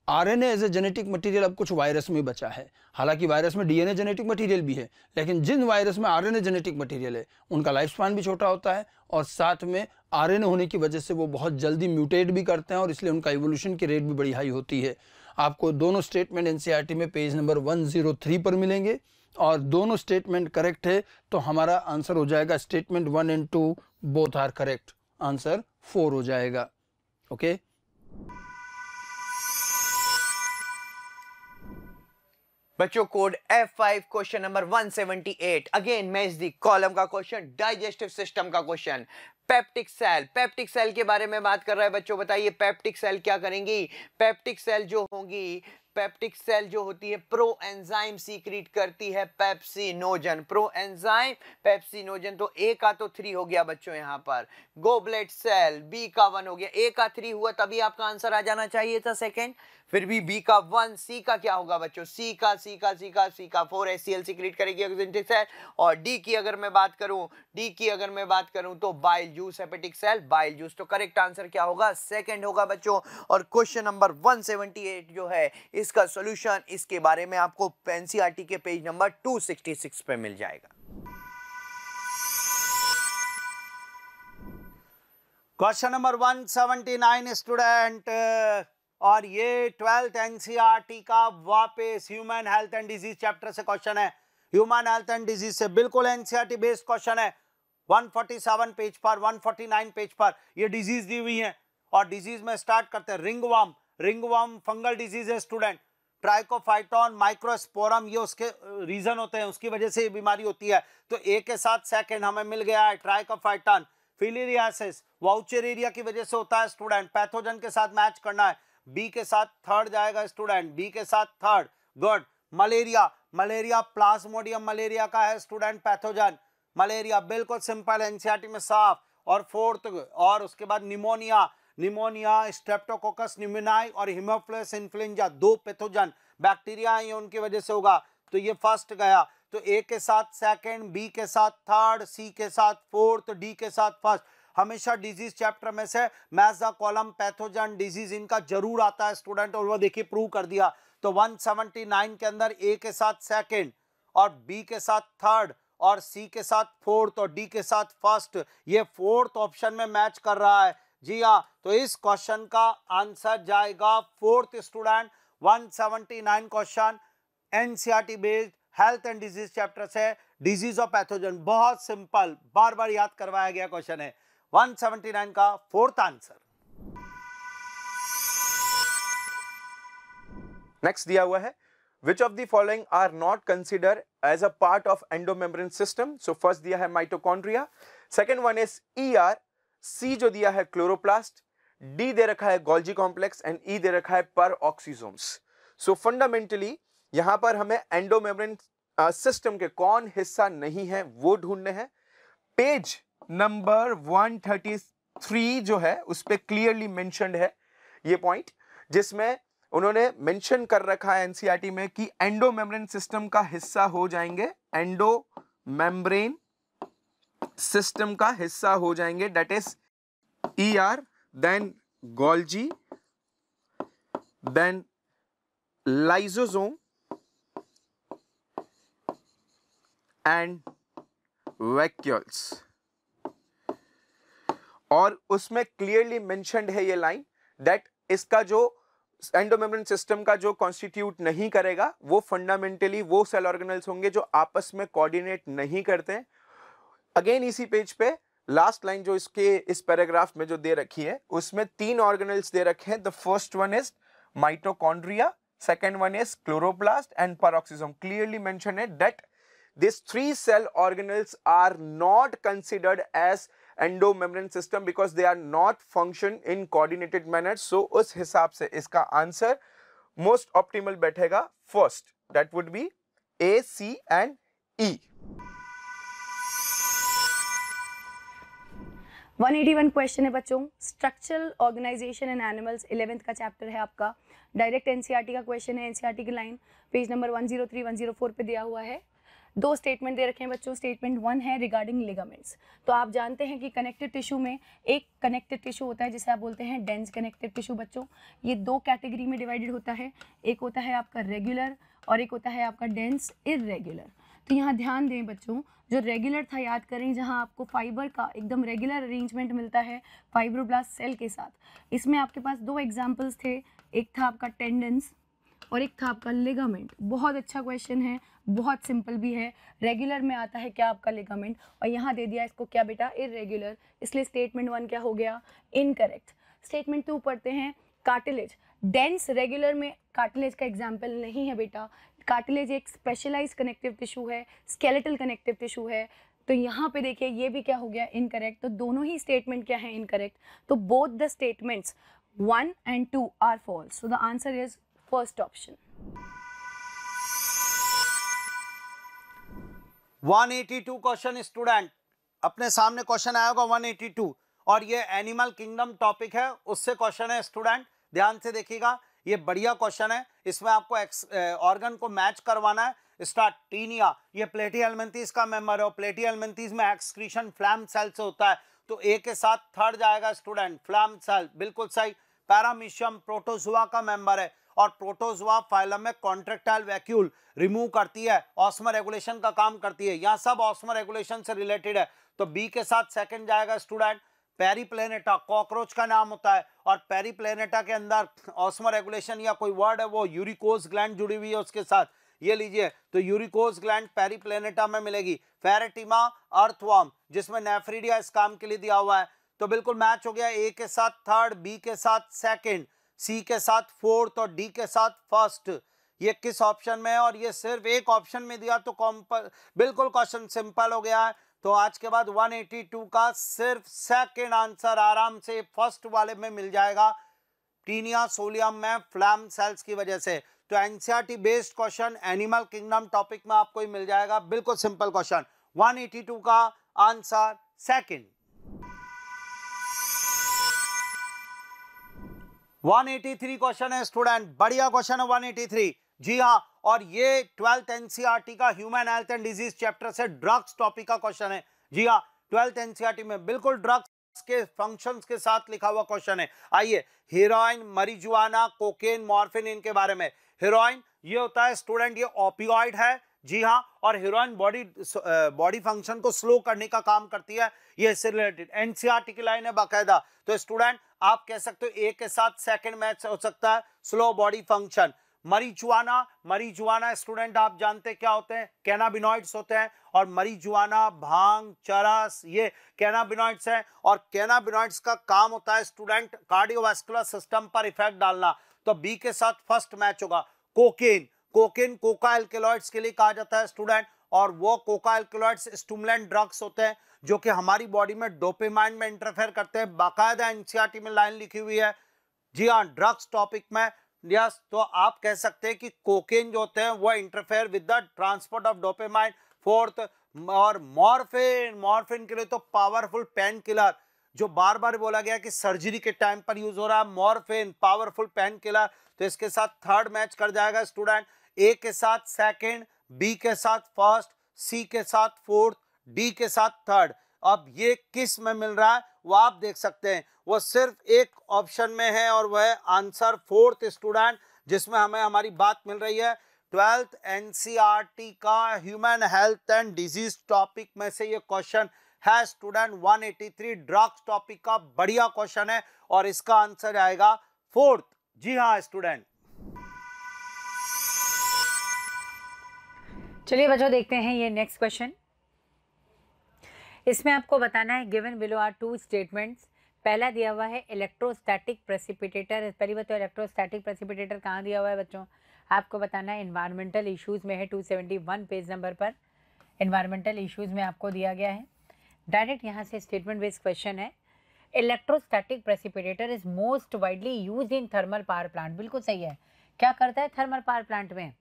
RNA as a genetic material अब कुछ वायरस में बचा है, हालांकि वायरस में डीएनए जेनेटिक मटेरियल भी है, लेकिन जिन वायरस में आरएनए जेनेटिक मटेरियल है उनका लाइफ स्पैन भी छोटा होता है और साथ में आरएनए होने की वजह से वो बहुत जल्दी म्यूटेट भी करते हैं और इसलिए उनका इवोल्यूशन की रेट भी बड़ी हाई होती है। आपको दोनों स्टेटमेंट एनसीईआरटी में पेज नंबर 103 पर मिलेंगे और दोनों स्टेटमेंट करेक्ट है, तो हमारा आंसर हो जाएगा statement 1 and 2 both are correct, answer 4 हो जाएगा। ओके, बच्चों code F5 question number 178, again match the column का क्वेश्चन, डाइजेस्टिव सिस्टम का question. Peptic cell, peptic cell के बारे में बात कर रहा है बच्चों, बताइए पेप्टिक सेल क्या करेंगी। पेप्टिक सेल जो होंगी, पेप्टिक सेल जो होती है प्रो एंजाइम सीक्रेट करती है पेप्सिनोजन, प्रो एंजाइम पेप्सिनोजन। तो ए का तो 3 हो गया बच्चों यहाँ पर। गोबलेट सेल बी का 1 हो गया, ए का 3 हुआ तभी आपका आंसर आ जाना चाहिए था सेकंड, फिर भी बी का 1। सी का क्या होगा बच्चों, सी का 4 HCl सीक्रेट करेगी ऑक्सीडेंटिव सेल। और डी की अगर मैं बात करूं, तो bile juice, hepatic cell bile juice. तो करेक्ट आंसर क्या होगा, सेकंड होगा बच्चों। और क्वेश्चन नंबर 178 जो है इसका सॉल्यूशन, इसके बारे में आपको एनसीईआरटी के पेज नंबर 266 पे मिल जाएगा। क्वेश्चन नंबर 179 स्टूडेंट, और ये 12th एनसीईआरटी का वापस human health and disease chapter से क्वेश्चन है। ह्यूमन हेल्थ एंड डिजीज से बिल्कुल एनसीईआरटी बेस्ड क्वेश्चन है। 147 पेज पर, 149 पेज पर ये डिजीज दी हुई है और डिजीज में स्टार्ट करते हैं। रिंगवर्म, रिंगवर्म फंगल डिजीज है स्टूडेंट। ट्राइकोफाइटोन, माइक्रोस्पोरम, ये उसके रीजन होते हैं, उसकी वजह से ये बीमारी होती है। तो ए के साथ सेकंड हमें मिल गया है ट्राइकोफाइटोन। फिलिरियासिस वाउचेरिया की वजह से होता है स्टूडेंट, पैथोजन के साथ मैच करना है। बी के साथ थर्ड जाएगा स्टूडेंट, बी के साथ third, good. Malaria, malaria Plasmodium malaria का है स्टूडेंट पैथोजन। मलेरिया बिल्कुल सिंपल, एनसीईआरटी में साफ। और फोर्थ, और उसके बाद निमोनिया, निमोनिया स्ट्रेप्टोकोकस न्यूमोनियाई और हीमोफिलस इन्फ्लुएंजा, 2 पैथोजन बैक्टीरिया हैं, उनकी वजह से होगा। तो ये फर्स्ट गया, तो ए के साथ सेकंड, बी के साथ थर्ड, सी के साथ फोर्थ, डी के साथ फर्स्ट। हमेशा डिजीज चैप्टर में से मैजा कॉलम पैथोजन डिजीज इनका जरूर आता है स्टूडेंट, और वो देखिए प्रूव कर दिया। तो 179 के अंदर ए के साथ सेकंड और बी के साथ थर्ड और सी के साथ फोर्थ और डी के साथ फर्स्ट, ये फोर्थ ऑप्शन में मैच कर रहा है। जी हाँ, तो इस क्वेश्चन का आंसर जाएगा fourth student. 179 question NCERT based health and disease chapter से, डिजीज ऑफ पैथोजन, बहुत सिंपल, बार बार याद करवाया गया क्वेश्चन है। 179 का फोर्थ आंसर। नेक्स्ट दिया हुआ है, which of the following are not considered as a part of endomembrane system? So first दिया है mitochondria, second one is ER, C जो दिया है chloroplast, D दे रखा है Golgi complex and E दे रखा है peroxisomes. So fundamentally यहाँ पर हमें endomembrane system के कौन हिस्सा नहीं है वो ढूंढने हैं। पेज नंबर 133 जो है उस पे क्लियरली मेंशन्ड है ये पॉइंट, जिसमें उन्होंने मेंशन कर रखा है एनसीईआरटी में कि एंडोमेम्ब्रेन सिस्टम का हिस्सा हो जाएंगे, एंडोमेम्ब्रेन सिस्टम का हिस्सा हो जाएंगे, that is ER, then Golgi, then lysosome and vacuoles. और उसमें क्लियरली मेंशन्ड है ये लाइन दैट इसका जो एंडोमेम्ब्रेन सिस्टम का जो कॉन्स्टिट्यूट नहीं करेगा वो फंडामेंटली वो सेल ऑर्गेनल्स होंगे जो आपस में कोऑर्डिनेट नहीं करते हैं। अगेन इसी पेज पे लास्ट लाइन जो इसके इस पैराग्राफ में जो दे रखी है उसमें 3 ऑर्गेनल्स दे रखे हैं। The first one is mitochondria, second one is chloroplast and peroxisome. Clearly mentioned it that these 3 cell organelles are not considered as endomembrane system because they are not function in coordinated manner. So उस हिसाब से इसका answer most optimal बैठेगा first, that would be A, C and E. 181 question है बच्चों, structural organisation इन animals 11th का chapter है आपका। डायरेक्ट एनसीईआरटी का क्वेश्चन है। एनसीईआरटी की लाइन पेज नंबर 103 104 पे दिया हुआ है। 2 स्टेटमेंट दे रखे हैं बच्चों। स्टेटमेंट 1 है रिगार्डिंग लिगामेंट्स। तो आप जानते हैं कि कनेक्टिव टिश्यू में एक कनेक्टिव टिश्यू होता है जिसे आप बोलते हैं डेंस कनेक्टिव टिश्यू। बच्चों ये 2 कैटेगरी में डिवाइडेड होता है, एक होता है आपका रेगुलर और एक होता है आपका डेंस इररेगुलर। तो यहाँ ध्यान दें बच्चों, जो रेगुलर था याद करें, जहाँ आपको फाइबर का एकदम रेगुलर अरेंजमेंट मिलता है फाइब्रोब्लास्ट सेल के साथ। इसमें आपके पास 2 एग्जाम्पल्स थे, एक था आपका टेंडेंस और एक था आपका लिगामेंट। बहुत अच्छा क्वेश्चन है, बहुत सिंपल भी है। रेगुलर में आता है क्या आपका लिगामेंट और यहाँ दे दिया इसको क्या बेटा इररेगुलर, इसलिए स्टेटमेंट 1 क्या हो गया इनकरेक्ट। स्टेटमेंट 2 पढ़ते हैं कार्टिलेज। डेंस रेगुलर में कार्टिलेज का एग्जाम्पल नहीं है बेटा। कार्टिलेज एक स्पेशलाइज्ड कनेक्टिव टिश्यू है, स्केलेटल कनेक्टिव टिश्यू है। तो यहाँ पे देखिए ये भी क्या हो गया इनकरेक्ट। तो दोनों ही स्टेटमेंट क्या है इनकरेक्ट। तो both the statements 1 and 2 are false. So the answer is first option. 182 question student, अपने सामने क्वेश्चन आया होगा 182 और ये एनिमल किंगडम टॉपिक है, उससे क्वेश्चन है स्टूडेंट। ध्यान से देखिएगा, ये बढ़िया क्वेश्चन है। इसमें आपको ऑर्गन को मैच करवाना है। स्टार्ट टीनिया, ये प्लेटिहेल्मिन्थेस का मेंबर है और प्लेटिहेल्मिन्थेस में एक्सक्रीशन फ्लैम सेल से होता है। तो ए के साथ थर्ड जाएगा स्टूडेंट फ्लैम सेल, बिल्कुल सही। पैरामीशियम प्रोटोजुआ का मेंबर है और प्रोटोजुआ फाइलम में कॉन्ट्रैक्टाइल वैक्यूल रिमूव करती है, ऑस्मो रेगुलेशन का काम करती है। यहाँ सब ऑस्मो रेगुलेशन से रिलेटेड है। तो बी के साथ सेकंड जाएगा स्टूडेंट पेरीप्लेनेटा, कॉकरोच का नाम होता है और पेरीप्लेनेटा के अंदर ऑस्मो रेगुलेशन या कोई वर्ड है वो यूरिकोज ग्लैंड जुड़ी हुई है उसके साथ, ये लीजिए। तो यूरिकोज ग्लैंड पेरीप्लेनेटा में मिलेगी। फेरेटिमा अर्थवर्म जिसमें नेफ्रीडिया इस काम के लिए दिया हुआ है। तो बिल्कुल मैच हो गया, ए के साथ थर्ड, बी के साथ सेकंड, सी के साथ फोर्थ और डी के साथ फर्स्ट। ये किस ऑप्शन में है और ये सिर्फ एक ऑप्शन में दिया तो बिल्कुल क्वेश्चन सिंपल हो गया है। तो आज के बाद 182 का सिर्फ सेकंड आंसर आराम से फर्स्ट वाले में मिल जाएगा, टीनिया सोलियम में फ्लैम सेल्स की वजह से। तो NCERT based question animal kingdom topic में आपको ही मिल जाएगा, बिल्कुल सिंपल क्वेश्चन। 182 का आंसर सेकंड। 183 क्वेश्चन है स्टूडेंट, बढ़िया क्वेश्चन है 183। जी हाँ, और ये 12th एनसीईआरटी का human health and disease chapter से ड्रग्स टॉपिक का क्वेश्चन है। जी हाँ, 12th एनसीईआरटी में बिल्कुल ड्रग्स के फंक्शंस के साथ लिखा हुआ क्वेश्चन है। आइए, हेरोइन, marijuana, कोकेन, मॉर्फिन, इनके बारे में। हेरोइन ये होता है स्टूडेंट, ये ओपियोइड है। जी हाँ, और हेरोइन बॉडी फंक्शन को स्लो करने का काम करती है। ये इससे रिलेटेड एनसीईआरटी की लाइन है बाकायदा। तो स्टूडेंट आप कह सकते हो ए के साथ सेकंड मैच हो सकता है, स्लो बॉडी फंक्शन। मरीजुआना स्टूडेंट आप जानते हैं क्या होते हैं, कैनाबिनॉइड्स होते हैं। और मरीजुआना, भांग, चरस, ये कैनाबिनॉइड्स हैं और कैनाबिनॉइड्स का काम होता है स्टूडेंट कार्डियोवास्कुलर सिस्टम पर इफेक्ट डालना। तो बी के साथ फर्स्ट मैच होगा। कोकेन कोका एल्केलॉइड्स के लिए कहा जाता है स्टूडेंट, और वो कोका एल्केलॉइड्स स्टिमुलेंट ड्रग्स होते हैं जो कि हमारी बॉडी में डोपामाइन में इंटरफेयर करते हैं। बाकायदा एनसीईआरटी में लाइन लिखी हुई है। जी हाँ, ड्रग्स टॉपिक में यस। तो आप कह सकते हैं कि कोकेन जो होते हैं वो interfere with the transport of dopamine. Fourth, और मॉर्फिन के लिए तो पावरफुल पेन किलर, जो बार बार बोला गया कि सर्जरी के टाइम पर यूज हो रहा है, मॉर्फिन पावरफुल पेन किलर। तो इसके साथ थर्ड मैच कर जाएगा स्टूडेंट, ए के साथ सेकंड, बी के साथ फर्स्ट, सी के साथ फोर्थ, डी के साथ थर्ड। अब ये किस में मिल रहा है वो आप देख सकते हैं, वो सिर्फ एक ऑप्शन में है और वह है आंसर फोर्थ स्टूडेंट, जिसमें हमें हमारी बात मिल रही है 12th एनसीईआरटी का human health and disease topic में से ये क्वेश्चन है स्टूडेंट। 183 ड्रग्स टॉपिक का बढ़िया क्वेश्चन है और इसका आंसर आएगा 4th। जी हाँ स्टूडेंट। चलिए बच्चों देखते हैं ये नेक्स्ट क्वेश्चन। इसमें आपको बताना है given below are two statements. पहला दिया हुआ है इलेक्ट्रोस्टैटिक प्रेसिपिटेटर। पहली बात तो इलेक्ट्रोस्टैटिक प्रेसिपिटेटर कहाँ दिया हुआ है बच्चों, आपको बताना है एनवायरमेंटल इश्यूज़ में है 271 पेज नंबर पर। एनवायरमेंटल इश्यूज़ में आपको दिया गया है। डायरेक्ट यहाँ से स्टेटमेंट बेस्ड क्वेश्चन है। Electrostatic precipitator is most widely used in thermal power plant. बिल्कुल सही है। क्या करता है थर्मल पावर प्लांट में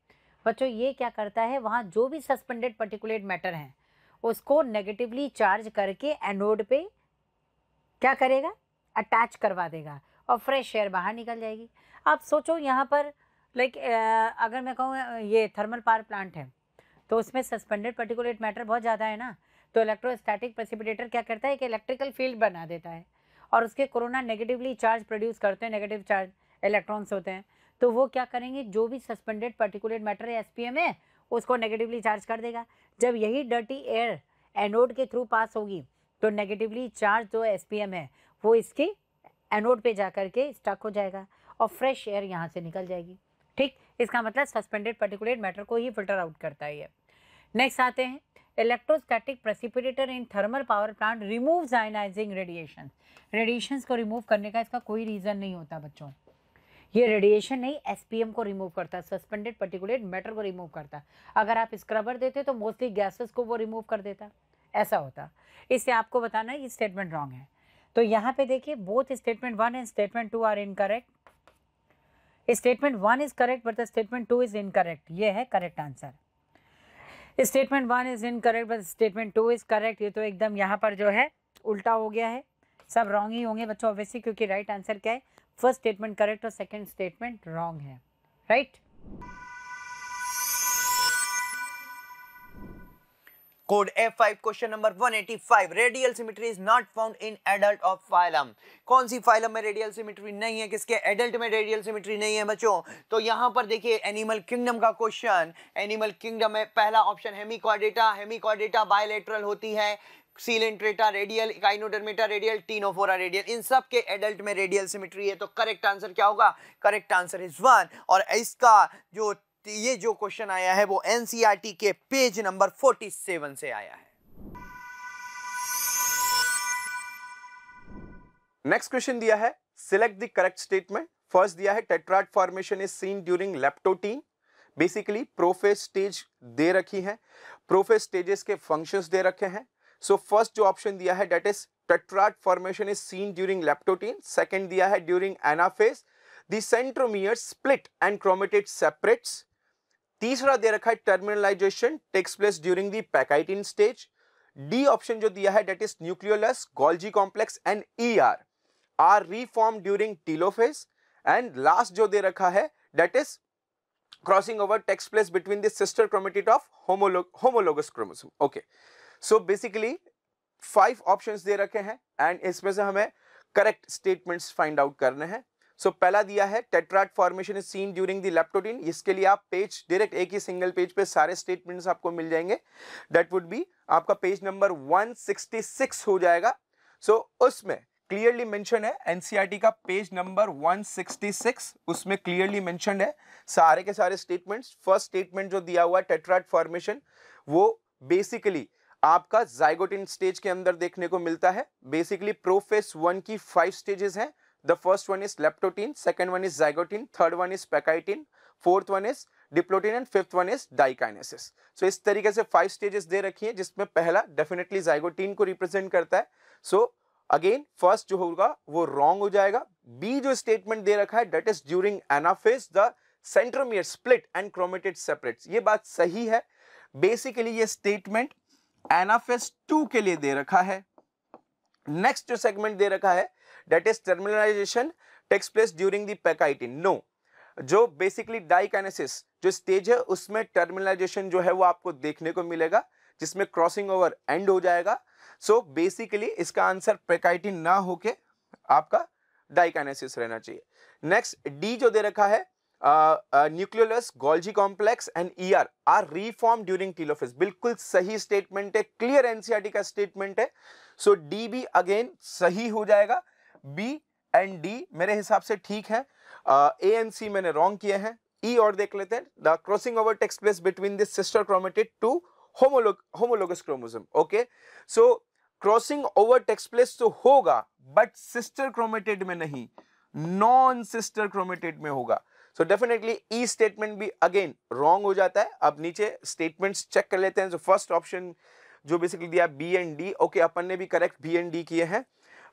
बच्चों, ये क्या करता है, वहाँ जो भी सस्पेंडेड पार्टिकुलेट मैटर हैं उसको नेगेटिवली चार्ज करके एनोड पे क्या करेगा, अटैच करवा देगा और फ्रेश एयर बाहर निकल जाएगी। आप सोचो यहाँ पर लाइक अगर मैं कहूँ ये थर्मल पावर प्लांट है तो उसमें सस्पेंडेड पार्टिकुलेट मैटर बहुत ज़्यादा है ना, तो इलेक्ट्रोस्टैटिक प्रेसिपिटेटर क्या करता है कि इलेक्ट्रिकल फील्ड बना देता है और उसके कोरोना नेगेटिवली चार्ज प्रोड्यूस करते हैं, नेगेटिव चार्ज इलेक्ट्रॉन्स होते हैं, तो वो क्या करेंगे जो भी सस्पेंडेड पार्टिकुलेट मैटर है एसपीएम है उसको नेगेटिवली चार्ज कर देगा। जब यही डर्टी एयर एनोड के थ्रू पास होगी तो नेगेटिवली चार्ज जो एसपीएम है वो इसके एनोड पे जा कर के स्टक हो जाएगा और फ्रेश एयर यहाँ से निकल जाएगी। ठीक, इसका मतलब सस्पेंडेड पार्टिकुलेट मैटर को ही फिल्टर आउट करता है ये। नेक्स्ट आते हैं electrostatic precipitator in thermal power plant removes ionising radiation. Radiations को रिमूव करने का इसका कोई रीज़न नहीं होता बच्चों। ये रेडिएशन नहीं एसपीएम को रिमूव करता, सस्पेंडेड पार्टिकुलेट मैटर को रिमूव करता। अगर आप स्क्रबर देते तो मोस्टली गैसेस को वो रिमूव कर देता, ऐसा होता। इससे आपको बताना है ये स्टेटमेंट रॉन्ग है। तो यहाँ पे देखिए both statement 1 and statement 2 are incorrect. Statement 1 is correct but the statement 2 is incorrect. ये है correct answer. Statement 1 is incorrect but statement 2 is correct. ये तो एकदम यहाँ पर जो है उल्टा हो गया है, सब रॉन्ग ही होंगे बच्चों ऑब्वियसली, क्योंकि राइट आंसर क्या है, फर्स्ट स्टेटमेंट करेक्ट और सेकंड स्टेटमेंट रॉन्ग है। Right. Code F5 question number 185 radial symmetry is not found in adult of phylum. कौन सी फाइलम में रेडियल सिमेट्री नहीं है, किसके एडल्ट में रेडियल सिमेट्री नहीं है बच्चों? तो यहां पर देखिए एनिमल किंगडम का क्वेश्चन। एनिमल किंगडम में पहला ऑप्शन हेमिकॉर्डेटा। हेमिकॉर्डेटा बायलैटरल होती है, coelenterata radial, echinodermata radial, ctenophora radial, इन सब के एडल्ट में रेडियल सिमेट्री है। तो करेक्ट आंसर क्या होगा? Correct answer is 1। और इसका जो क्वेश्चन आया है वो एनसीईआरटी के पेज नंबर 47 से आया है। नेक्स्ट क्वेश्चन दिया है select the correct statement. First दिया है tetrad formation is seen during leptotene. Basically prophase stage दे रखी है, प्रोफेज स्टेजेस के फंक्शंस दे रखे हैं। सो फर्स्ट जो ऑप्शन दिया है that is tetrad formation is seen during leptotene. Second दिया है during anaphase the centromere split and chromatid separates. तीसरा दे रखा है terminalization takes place during the pachytene stage. D option जो दिया है that is nucleolus, Golgi complex and ER are reform during telophase. And last जो दे रखा है that is crossing over takes place between the sister chromatid of homologous chromosome. Okay, so basically 5 options दे रखे हैं एंड इसमें से हमें करेक्ट स्टेटमेंट्स फाइंड आउट करने हैं। सो पहला दिया है tetrad formation is seen during the leptotene. इसके लिए आप पेज डायरेक्ट एक ही सिंगल पेज पे सारे स्टेटमेंट्स आपको मिल जाएंगे। दैट वुड बी आपका पेज नंबर 166 हो जाएगा। सो उसमें क्लियरली मेंशन है, एनसीईआरटी का पेज नंबर 166, उसमें क्लियरली मेंशन है सारे के सारे स्टेटमेंट्स। फर्स्ट स्टेटमेंट जो दिया हुआ है टेट्राड फॉर्मेशन वो बेसिकली आपका जाइगोटिन स्टेज के अंदर देखने को मिलता है। बेसिकली प्रोफेज 1 की 5 स्टेजेस हैं। The first one is leptotene, second one is zygotin, third one is pecitine, fourth one is diplotene and fifth one is dikinesis. So इस तरीके से 5 stages दे रखी हैं जिसमें पहला definitely zygotin को represent करता है। So again first जो होगा वो wrong हो जाएगा। B जो statement दे रखा है that is during anaphase the centromere split and chromatid separates, ये बात सही है। Basically ये statement anaphase 2 के लिए दे रखा है। Next जो segment दे रखा है that is terminalization takes place during the pecitine. No, जो बेसिकली डाइकाइनेसिस जो स्टेज है उसमें टर्मिनलाइजेशन जो है वो आपको देखने को मिलेगा जिसमें क्रॉसिंग ओवर एंड हो जाएगा। सो बेसिकली इसका आंसर पेकाइटिन ना होके आपका डाइकाइनेसिस रहना चाहिए। नेक्स्ट डी जो दे रखा है nucleolus, Golgi complex and ER are reform during telophase. बिल्कुल सही स्टेटमेंट है, क्लियर एनसीईआरटी का स्टेटमेंट है। सो डी बी अगेन सही हो जाएगा। बी एंड डी मेरे हिसाब से ठीक है। ए एंड सी मैंने रॉन्ग किए हैं। ई और देख लेते हैं। The crossing over takes place between this sister chromatid two homologous chromosome. Okay, so crossing over takes place तो होगा बट सिस्टर क्रोमेटिड में नहीं, नॉन सिस्टर क्रोमेटिड में होगा। सो डेफिनेटली ई स्टेटमेंट भी अगेन रॉन्ग हो जाता है। अब नीचे स्टेटमेंट्स चेक कर लेते हैं। जो फर्स्ट ऑप्शन जो बेसिकली दिया बी एंड डी, ओके अपन ने भी करेक्ट बी एंड डी किए हैं।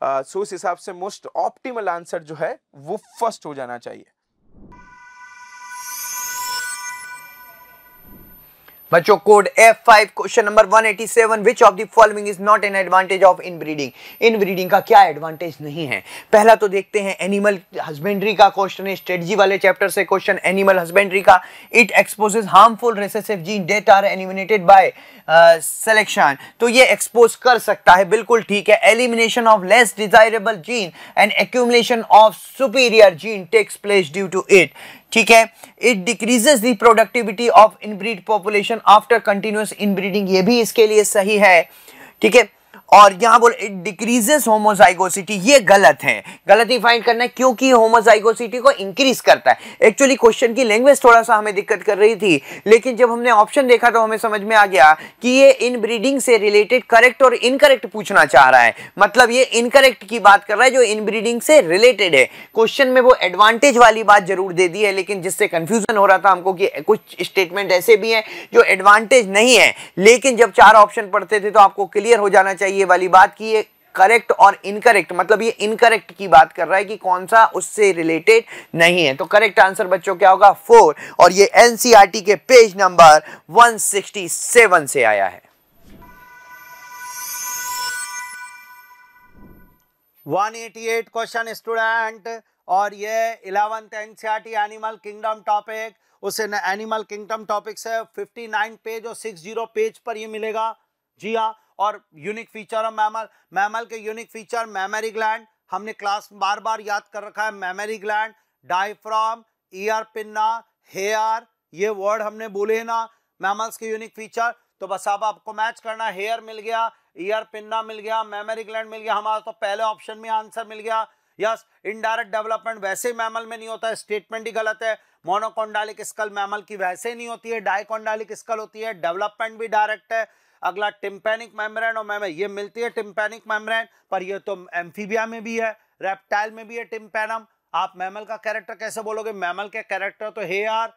सो उस हिसाब से मोस्ट ऑप्टिमल आंसर जो है वो फर्स्ट हो जाना चाहिए। बच्चों code F5 question number 187, which of the following is not an advantage of inbreeding. Inbreeding का क्या एडवांटेज नहीं है? पहला तो देखते हैं एनिमल हस्बेंड्री का क्वेश्चन है, स्ट्रेटजी वाले चैप्टर से क्वेश्चन एनिमल हस्बेंड्री का। It exposes harmful recessive gene that are eliminated by selection. तो ये एक्सपोज कर सकता है, बिल्कुल ठीक है। Elimination of less desirable gene and accumulation of superior gene takes place due to it, ठीक है। It decreases the productivity of inbreed population after continuous inbreeding, ये भी इसके लिए सही है, ठीक है। और यहां बोल इट डिक्रीजेस होमोजाइगोसिटी, ये गलत है, गलत ही फाइंड करना है क्योंकि होमोजाइगोसिटी को इंक्रीज करता है। एक्चुअली क्वेश्चन की लैंग्वेज थोड़ा सा हमें दिक्कत कर रही थी, लेकिन जब हमने ऑप्शन देखा तो हमें समझ में आ गया कि ये इनब्रीडिंग से रिलेटेड करेक्ट और इनकरेक्ट पूछना चाह रहा है। मतलब ये इनकरेक्ट की बात कर रहा है जो इनब्रीडिंग से रिलेटेड है। क्वेश्चन में वो एडवांटेज वाली बात जरूर दे दी है, लेकिन जिससे कंफ्यूजन हो रहा था हमको कि कुछ स्टेटमेंट ऐसे भी हैं जो एडवांटेज नहीं है, लेकिन जब 4 ऑप्शन पढ़ते थे तो आपको क्लियर हो जाना चाहिए वाली बात कि ये करेक्ट और इनकरेक्ट, मतलब ये इनकरेक्ट की बात कर रहा है कि कौन सा उससे रिलेटेड नहीं है। तो करेक्ट आंसर बच्चों क्या होगा? 4। और ये एनसीईआरटी के पेज नंबर 167 से आया है। 188 क्वेश्चन स्टूडेंट, और ये 11th NCERT animal kingdom topic, उसे एनिमल किंगडम टॉपिक से 59 पेज और 60 पेज पर ये मिलेगा। जी हाँ, और unique feature of mammal, mammal के यूनिक फीचर मैमरी ग्लैंड, हमने क्लास बार बार याद कर रखा है। Mammary gland, diaphragm, ear pinna, hair, ये वर्ड हमने बोले ना मैमल्स के यूनिक फीचर। तो बस अब आपको मैच करना, हेयर मिल गया, ईयर पिन्ना मिल गया, मैमरी ग्लैंड मिल गया, हमारा तो पहले ऑप्शन में आंसर मिल गया। यस, इनडायरेक्ट डेवलपमेंट वैसे मैमल में नहीं होता है, स्टेटमेंट ही गलत है। मोनोकोंडालिक स्कल मैमल की वैसे नहीं होती है, डाइकोंडालिक स्कल होती है, डेवलपमेंट भी डायरेक्ट है। अगला टिम्पैनिक मेम्ब्रेन और मैमल, ये मिलती है टिम्पैनिक मेम्ब्रेन, पर ये तो एम्फीबिया में भी है, रेप्टाइल में भी है टिम्पैनम। आप मैमल का कैरेक्टर कैसे बोलोगे? मैमल के कैरेक्टर तो hair,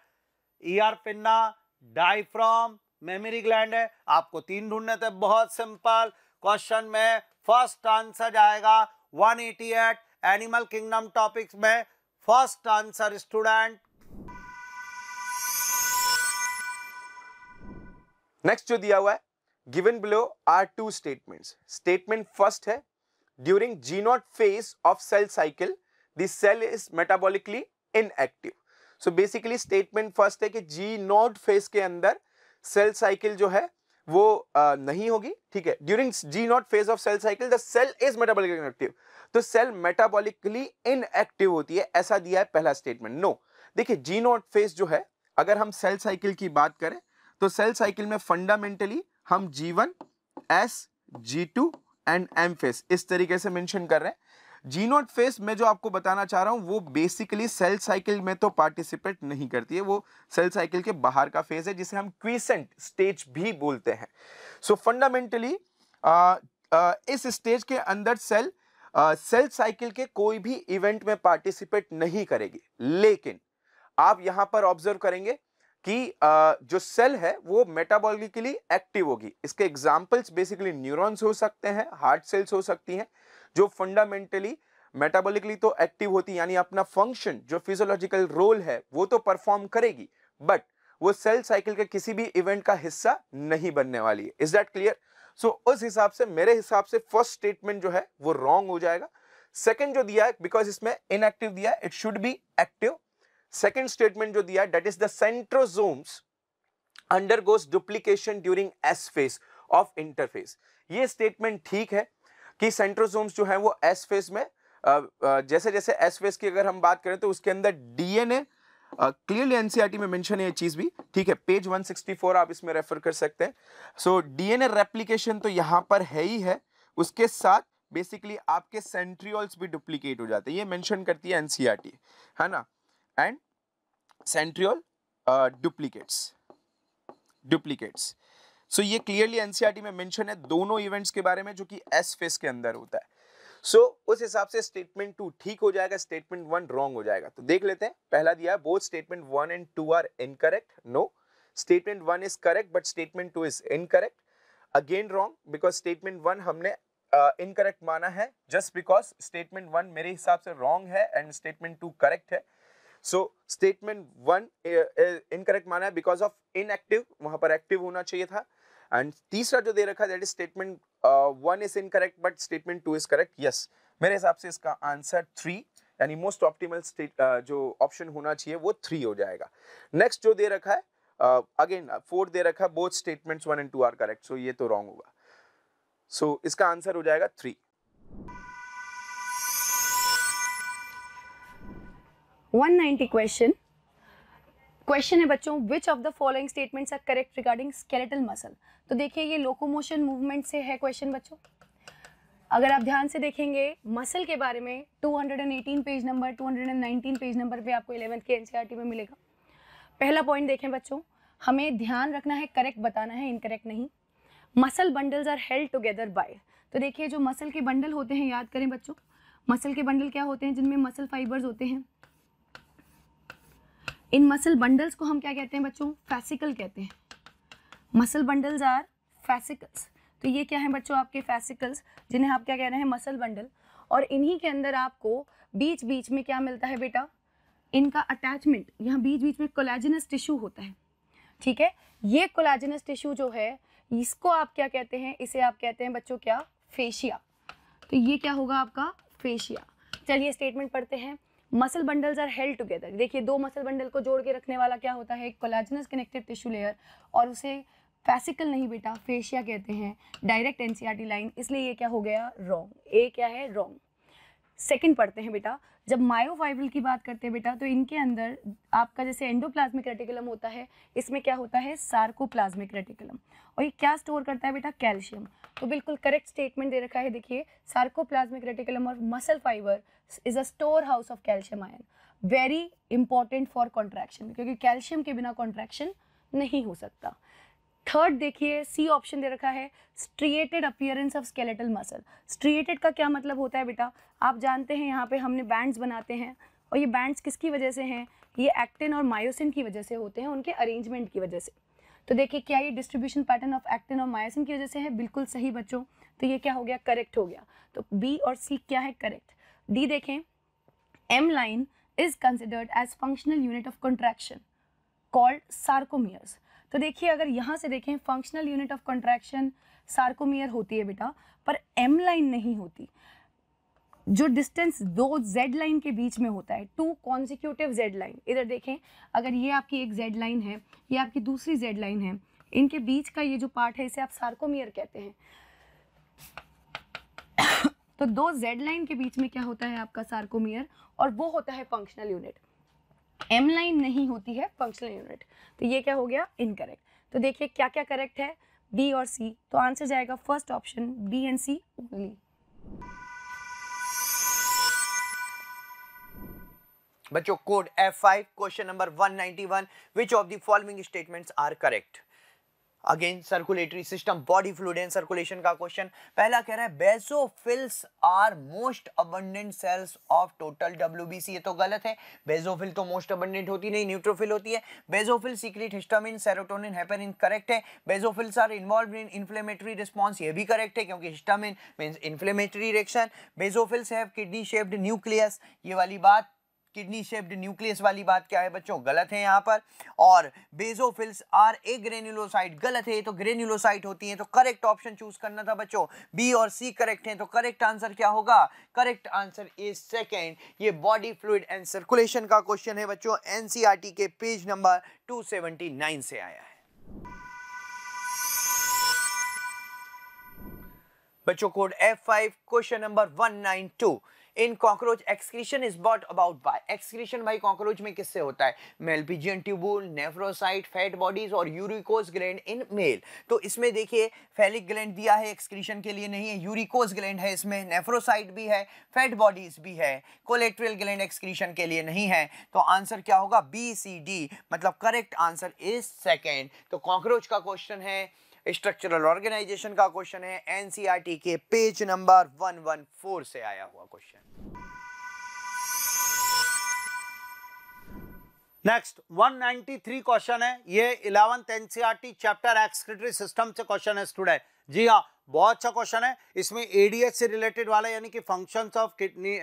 ear pinna, diaphragm, mammary gland है। आपको 3 ढूंढने थे, बहुत सिंपल। क्वेश्चन में फर्स्ट आंसर जाएगा 188 एनिमल किंगडम टॉपिक्स में फर्स्ट आंसर स्टूडेंट। नेक्स्ट जो दिया हुआ है, given below are 2 statements. Statement first है, during G0 phase of cell cycle the cell is metabolically inactive. So basically statement first है कि G0 फेज के अंदर सेल साइकिल जो है वो नहीं होगी, ठीक है। During G0 phase of cell cycle the cell is metabolically inactive, तो सेल मेटाबॉलिकली इनएक्टिव होती है, ऐसा दिया है पहला स्टेटमेंट। नो, देखिए G0 फेज जो है, अगर हम सेल साइकिल की बात करें तो सेल साइकिल में फंडामेंटली हम G1, S, G2 and M phase इस तरीके से मेंशन कर रहे हैं। G0 फेज में जो आपको बताना चाह रहा हूं वो बेसिकली सेल साइकिल में तो पार्टिसिपेट नहीं करती है, वो सेल साइकिल के बाहर का फेज है जिसे हम क्वीसेंट स्टेज भी बोलते हैं। सो फंडामेंटली इस स्टेज के अंदर सेल साइकिल के कोई भी इवेंट में पार्टिसिपेट नहीं करेगी, लेकिन आप यहां पर ऑब्जर्व करेंगे कि जो सेल है वो मेटाबॉलिकली एक्टिव होगी। इसके एग्जांपल्स बेसिकली न्यूरॉन्स हो सकते हैं, हार्ट सेल्स हो सकती हैं, जो फंडामेंटली मेटाबॉलिकली तो एक्टिव होती है, यानी अपना फंक्शन जो फिजियोलॉजिकल रोल है वो तो परफॉर्म करेगी, बट वो सेल साइकिल के किसी भी इवेंट का हिस्सा नहीं बनने वाली है। Is that clear? सो उस हिसाब से मेरे हिसाब से फर्स्ट स्टेटमेंट जो है वो रॉन्ग हो जाएगा। सेकंड जो दिया है, बिकॉज इसमें इनएक्टिव दिया है, it should be active. Second statement जो दिया है, that is the centrosomes undergoes duplication during S phase of interphase. ये स्टेटमेंट ठीक है कि सेंट्रोसोम्स जो है वो एस फेज में, जैसे जैसे एस फेज की अगर हम बात करें तो उसके अंदर डीएनए क्लियरली एनसीईआरटी में मेंशन है ये चीज भी, ठीक है, पेज 164 आप इसमें रेफर कर सकते हैं। सो डीएनए रेप्लिकेशन तो यहाँ पर है ही है, उसके साथ बेसिकली आपके सेंट्रियोल्स भी डुप्लीकेट हो जाते हैं, ये मेंशन करती है एनसीईआरटी, है ना। एंड सेंट्रियोल डुप्लीकेट्स सो ये क्लियरली एनसीईआरटी में मेंशन है दोनों इवेंट्स के बारे में जो कि एस फेज के अंदर होता है। सो उस हिसाब से स्टेटमेंट 2 ठीक हो जाएगा, स्टेटमेंट 1 रॉन्ग हो जाएगा। तो देख लेते हैं, पहला दिया है both statement 1 and 2 are incorrect. No, statement 1 is correct but statement 2 is incorrect. Again wrong because statement 1 हमने इनकरेक्ट माना है जस्ट बिकॉज स्टेटमेंट 1 मेरे हिसाब से रॉन्ग है एंड स्टेटमेंट 2 करेक्ट है। सो स्टेटमेंट 1 इनकरेक्ट माना है बिकॉज ऑफ इनएक्टिव, वहां पर एक्टिव होना चाहिए था। एंड तीसरा जो दे रखा है that is statement 1 is incorrect but statement 2 is correct. Yes, मेरे हिसाब से इसका आंसर 3 यानी मोस्ट ऑप्टिमल जो ऑप्शन होना चाहिए वो 3 हो जाएगा। नेक्स्ट जो दे रखा है अगेन 4 दे रखा है both statements 1 and 2 are correct, so ये तो रॉन्ग होगा। सो इसका आंसर हो जाएगा 3। 190 क्वेश्चन है बच्चों, which of the following statements are correct regarding skeletal muscle. तो देखिए ये लोकोमोशन मूवमेंट से है क्वेश्चन बच्चों। अगर आप ध्यान से देखेंगे मसल के बारे में 218 पेज नंबर 219 पेज नंबर पे आपको 11th के एनसीईआरटी में मिलेगा। पहला पॉइंट देखें बच्चों, हमें ध्यान रखना है, करेक्ट बताना है, इनकरेक्ट नहीं। Muscle bundles are held together by, तो देखिए जो मसल के बंडल होते हैं, याद करें बच्चों, मसल के बंडल क्या होते हैं, जिनमें मसल फाइबर्स होते हैं। इन मसल बंडल्स को हम क्या कहते हैं बच्चों, फैसिकल कहते हैं। मसल बंडल्स आर फैसिकल्स, तो ये क्या है बच्चों आपके फैसिकल्स, जिन्हें आप क्या कह रहे हैं, मसल बंडल। और इन्हीं के अंदर आपको बीच बीच में क्या मिलता है बेटा, इनका अटैचमेंट, यहाँ बीच बीच में कोलेजनस टिश्यू होता है, ठीक है। ये कोलेजनस टिश्यू जो है इसको आप क्या कहते हैं, इसे आप कहते हैं बच्चों क्या, फेशिया। तो ये क्या होगा आपका फेशिया। चलिए स्टेटमेंट पढ़ते हैं। Muscle bundles are held together, देखिए दो मसल बंडल को जोड़ के रखने वाला क्या होता है, एक कोलेजनस कनेक्टिव टिश्यू लेयर, और उसे फैसिकल नहीं बेटा फेशिया कहते हैं। डायरेक्ट एनसीईआरटी लाइन, इसलिए ये क्या हो गया, रॉन्ग। ए क्या है, रॉन्ग। सेकंड पढ़ते हैं बेटा, जब मायोफाइब्रिल की बात करते हैं बेटा, तो इनके अंदर आपका जैसे एंडोप्लाज्मिक रेटिकुलम होता है, इसमें क्या होता है, सार्कोप्लाज्मिक रेटिकुलम, और ये क्या स्टोर करता है बेटा, कैल्शियम। तो बिल्कुल करेक्ट स्टेटमेंट दे रखा है, देखिए सार्कोप्लाज्मिक रेटिकुलम और muscle fibre is a store house of calcium ion, very important for contraction, क्योंकि कैल्शियम के बिना कॉन्ट्रैक्शन नहीं हो सकता। थर्ड देखिए सी ऑप्शन दे रखा है, striated appearance of skeletal muscle. Striated का क्या मतलब होता है बेटा, आप जानते हैं यहाँ पे हमने बैंड्स बनाते हैं, और ये बैंड्स किसकी वजह से हैं, ये एक्टिन और मायोसिन की वजह से होते हैं, उनके अरेंजमेंट की वजह से। तो देखिए क्या ये डिस्ट्रीब्यूशन पैटर्न ऑफ एक्टिन और मायोसिन की वजह से है, बिल्कुल सही बच्चों। तो ये क्या हो गया, करेक्ट हो गया। तो बी और सी क्या है, करेक्ट। डी देखें, M line is considered as functional unit of contraction called sarcomeres. तो देखिए अगर यहाँ से देखें, functional unit of contraction sarcomere होती है बेटा, पर एम लाइन नहीं होती। जो डिस्टेंस दो जेड लाइन के बीच में होता है, टू कॉन्सिक्यूटिव जेड लाइन, इधर देखें, अगर ये आपकी एक जेड लाइन है, ये आपकी दूसरी जेड लाइन है, इनके बीच का ये जो पार्ट है इसे आप सार्कोमियर कहते हैं। तो दो जेड लाइन के बीच में क्या होता है आपका सार्कोमियर, और वो होता है फंक्शनल यूनिट। एम लाइन नहीं होती है फंक्शनल यूनिट। तो ये क्या हो गया, इनकरेक्ट। तो देखिए क्या क्या करेक्ट है, बी और सी। तो आंसर जाएगा first option, B and C only. बच्चों code F5 question number 191, which of the following statements are correct. Again circulatory system, body fluid and circulation का क्वेश्चन। पहला कह रहा है basophils are most abundant cells of total WBC, ये तो गलत है। बेसोफिल तो मोस्ट अबंडेंट होती नहीं, न्यूट्रोफिल होती है। Basophil secrete histamine, serotonin, heparin, correct है। Basophils are involved in inflammatory response, ये भी करेक्ट है क्योंकि histamine means inflammatory reaction. Basophils have kidney shaped nucleus, ये वाली बात, किडनी शेप्ड न्यूक्लियस वाली बात क्या है बच्चों, गलत है यहाँ पर। और बेसोफिल्स आर ए ग्रेन्युलोसाइट, गलत है, तो ग्रेन्युलोसाइट होती है। तो करेक्ट ऑप्शन चूज करना था बच्चों, बी और सी करेक्ट हैं। तो करेक्ट आंसर क्या होगा, करेक्ट आंसर इज सेकेंड। ये बॉडी फ्लूइड एंड सर्कुलेशन का क्वेश्चन है बच्चों, एनसीईआरटी के पेज नंबर 279 से आया है। बच्चों code F5 question number 192, in cockroach excretion is bought about by, excretion भाई कॉकरोच में किससे होता है? मेलपिजियन ट्यूबुल, नेफ्रोसाइट, फैट बॉडीज और यूरिकोस ग्लैंड इन मेल। तो इसमें देखिए फैलिक ग्लैंड दिया है, एक्सक्रीशन के लिए नहीं है, यूरिकोस ग्लैंड है इसमें, नेफ्रोसाइट भी है, फैट बॉडीज भी है, कोलेट्रल ग्लैंड एक्सक्रीशन के लिए नहीं है। तो आंसर क्या होगा? बी सी डी, मतलब करेक्ट आंसर इज सेकेंड। तो कॉकरोच का क्वेश्चन है, स्ट्रक्चरल ऑर्गेनाइजेशन का क्वेश्चन है, एनसीईआरटी के पेज नंबर 114 से आया हुआ क्वेश्चन। नेक्स्ट 193 क्वेश्चन है, ये 11th NCERT chapter excretory system से क्वेश्चन है स्टूडेंट। जी हाँ, बहुत अच्छा क्वेश्चन है। इसमें एडीएच से रिलेटेड वाला यानी कि functions of kidney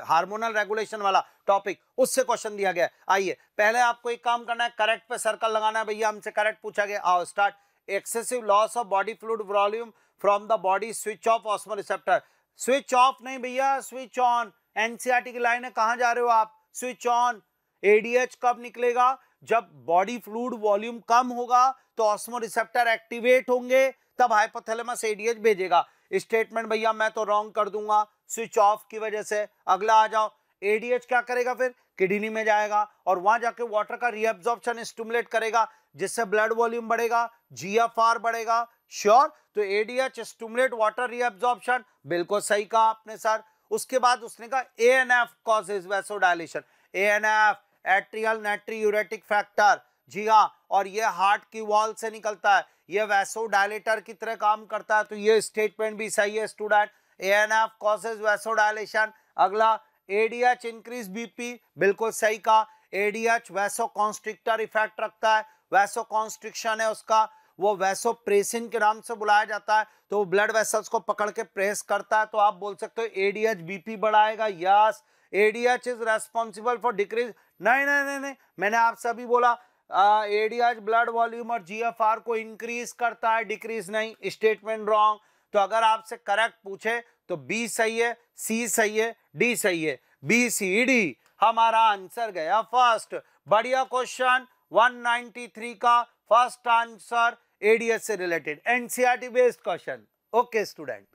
hormonal regulation वाला टॉपिक, उससे क्वेश्चन दिया गया है। आइए पहले आपको एक काम करना है, करेक्ट पे सर्कल लगाना है। भैया हमसे करेक्ट पूछा गया, आओ start. Excessive loss of body fluid volume from the body, switch off osmoreceptor. Switch off नहीं भैया, स्विच ऑन। एनसीईआरटी की लाइन है, कहां जा रहे हो आप? Switch on. एडीएच कब निकलेगा? जब बॉडी फ्लूइड वॉल्यूम कम होगा तो ऑस्मोरिसेप्टर एक्टिवेट होंगे, तब हाइपोथैलेमस एडीएच भेजेगा। स्टेटमेंट भैया मैं तो रॉन्ग कर दूंगा, स्विच ऑफ की वजह से। अगला आ जाओ, एडीएच क्या करेगा? फिर किडनी में जाएगा और वहां जाके वाटर का रीअब्जॉर्प्शन स्टिमुलेट करेगा, जिससे ब्लड वॉल्यूम बढ़ेगा, जीएफआर बढ़ेगा। श्योर? तो एडीएच स्टिमुलेट वाटर रीअब्जॉर्प्शन, बिल्कुल सही कहा आपने सर। उसके बाद उसने कहा ANF causes vasodilation. ANF atrial natriuretic factor, जी हाँ, और ये हार्ट की वॉल से निकलता है, ये वैसोडायलेटर की तरह काम करता है। तो ये स्टेटमेंट भी सही है स्टूडेंट, एएनएफ कॉजेज वैसोडायलेशन। अगला एडीएच इंक्रीज बीपी, बिल्कुल सही कहा। एडीएच वैसोकॉन्स्ट्रिक्टर इफेक्ट रखता है, वैसोकॉन्स्ट्रिक्शन है उसका, वो वैसोप्रेसिन के नाम से बुलाया जाता है। तो वो ब्लड वेसल्स को पकड़ के प्रेस करता है, तो आप बोल सकते हो एडीएच बीपी बढ़ाएगा। Yes, ADH is responsible for decrease. नहीं नहीं नहीं नहीं, मैंने आपसे अभी बोला एडीएच ब्लड वॉल्यूम और जीएफआर को इंक्रीज करता है, डिक्रीज नहीं। Statement wrong. तो अगर आपसे करेक्ट पूछे तो बी सही है, सी सही है, डी सही है। बी सी डी हमारा आंसर गया फर्स्ट। बढ़िया क्वेश्चन। 193 का फर्स्ट आंसर एडीएच से related, NCERT based question. Okay student.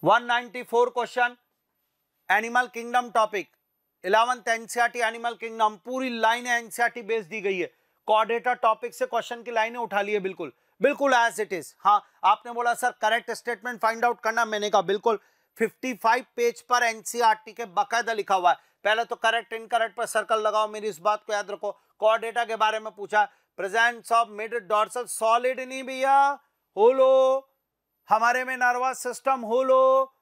194 question, animal kingdom topic, 11th NCERT animal kingdom. पूरी लाइन एनसीईआरटी बेस्ड दी गई है। कोऑर्डिनेटर टॉपिक से क्वेश्चन की लाइनें उठा ली है, बिल्कुल बिल्कुल एज इट इज। हाँ, आपने बोला sir correct statement find out करना, मैंने कहा बिल्कुल 55 पेज पर एनसीईआरटी के बाकायदा लिखा हुआ है। पहले तो करेक्ट इनकरेक्ट पर सर्कल लगाओ, मेरी इस बात को याद रखो। कोऑर्डिनेटर के बारे में पूछा, presence of mid dorsal solid नहीं भैया, होलो। हमारे में नर्वस सिस्टम होलो,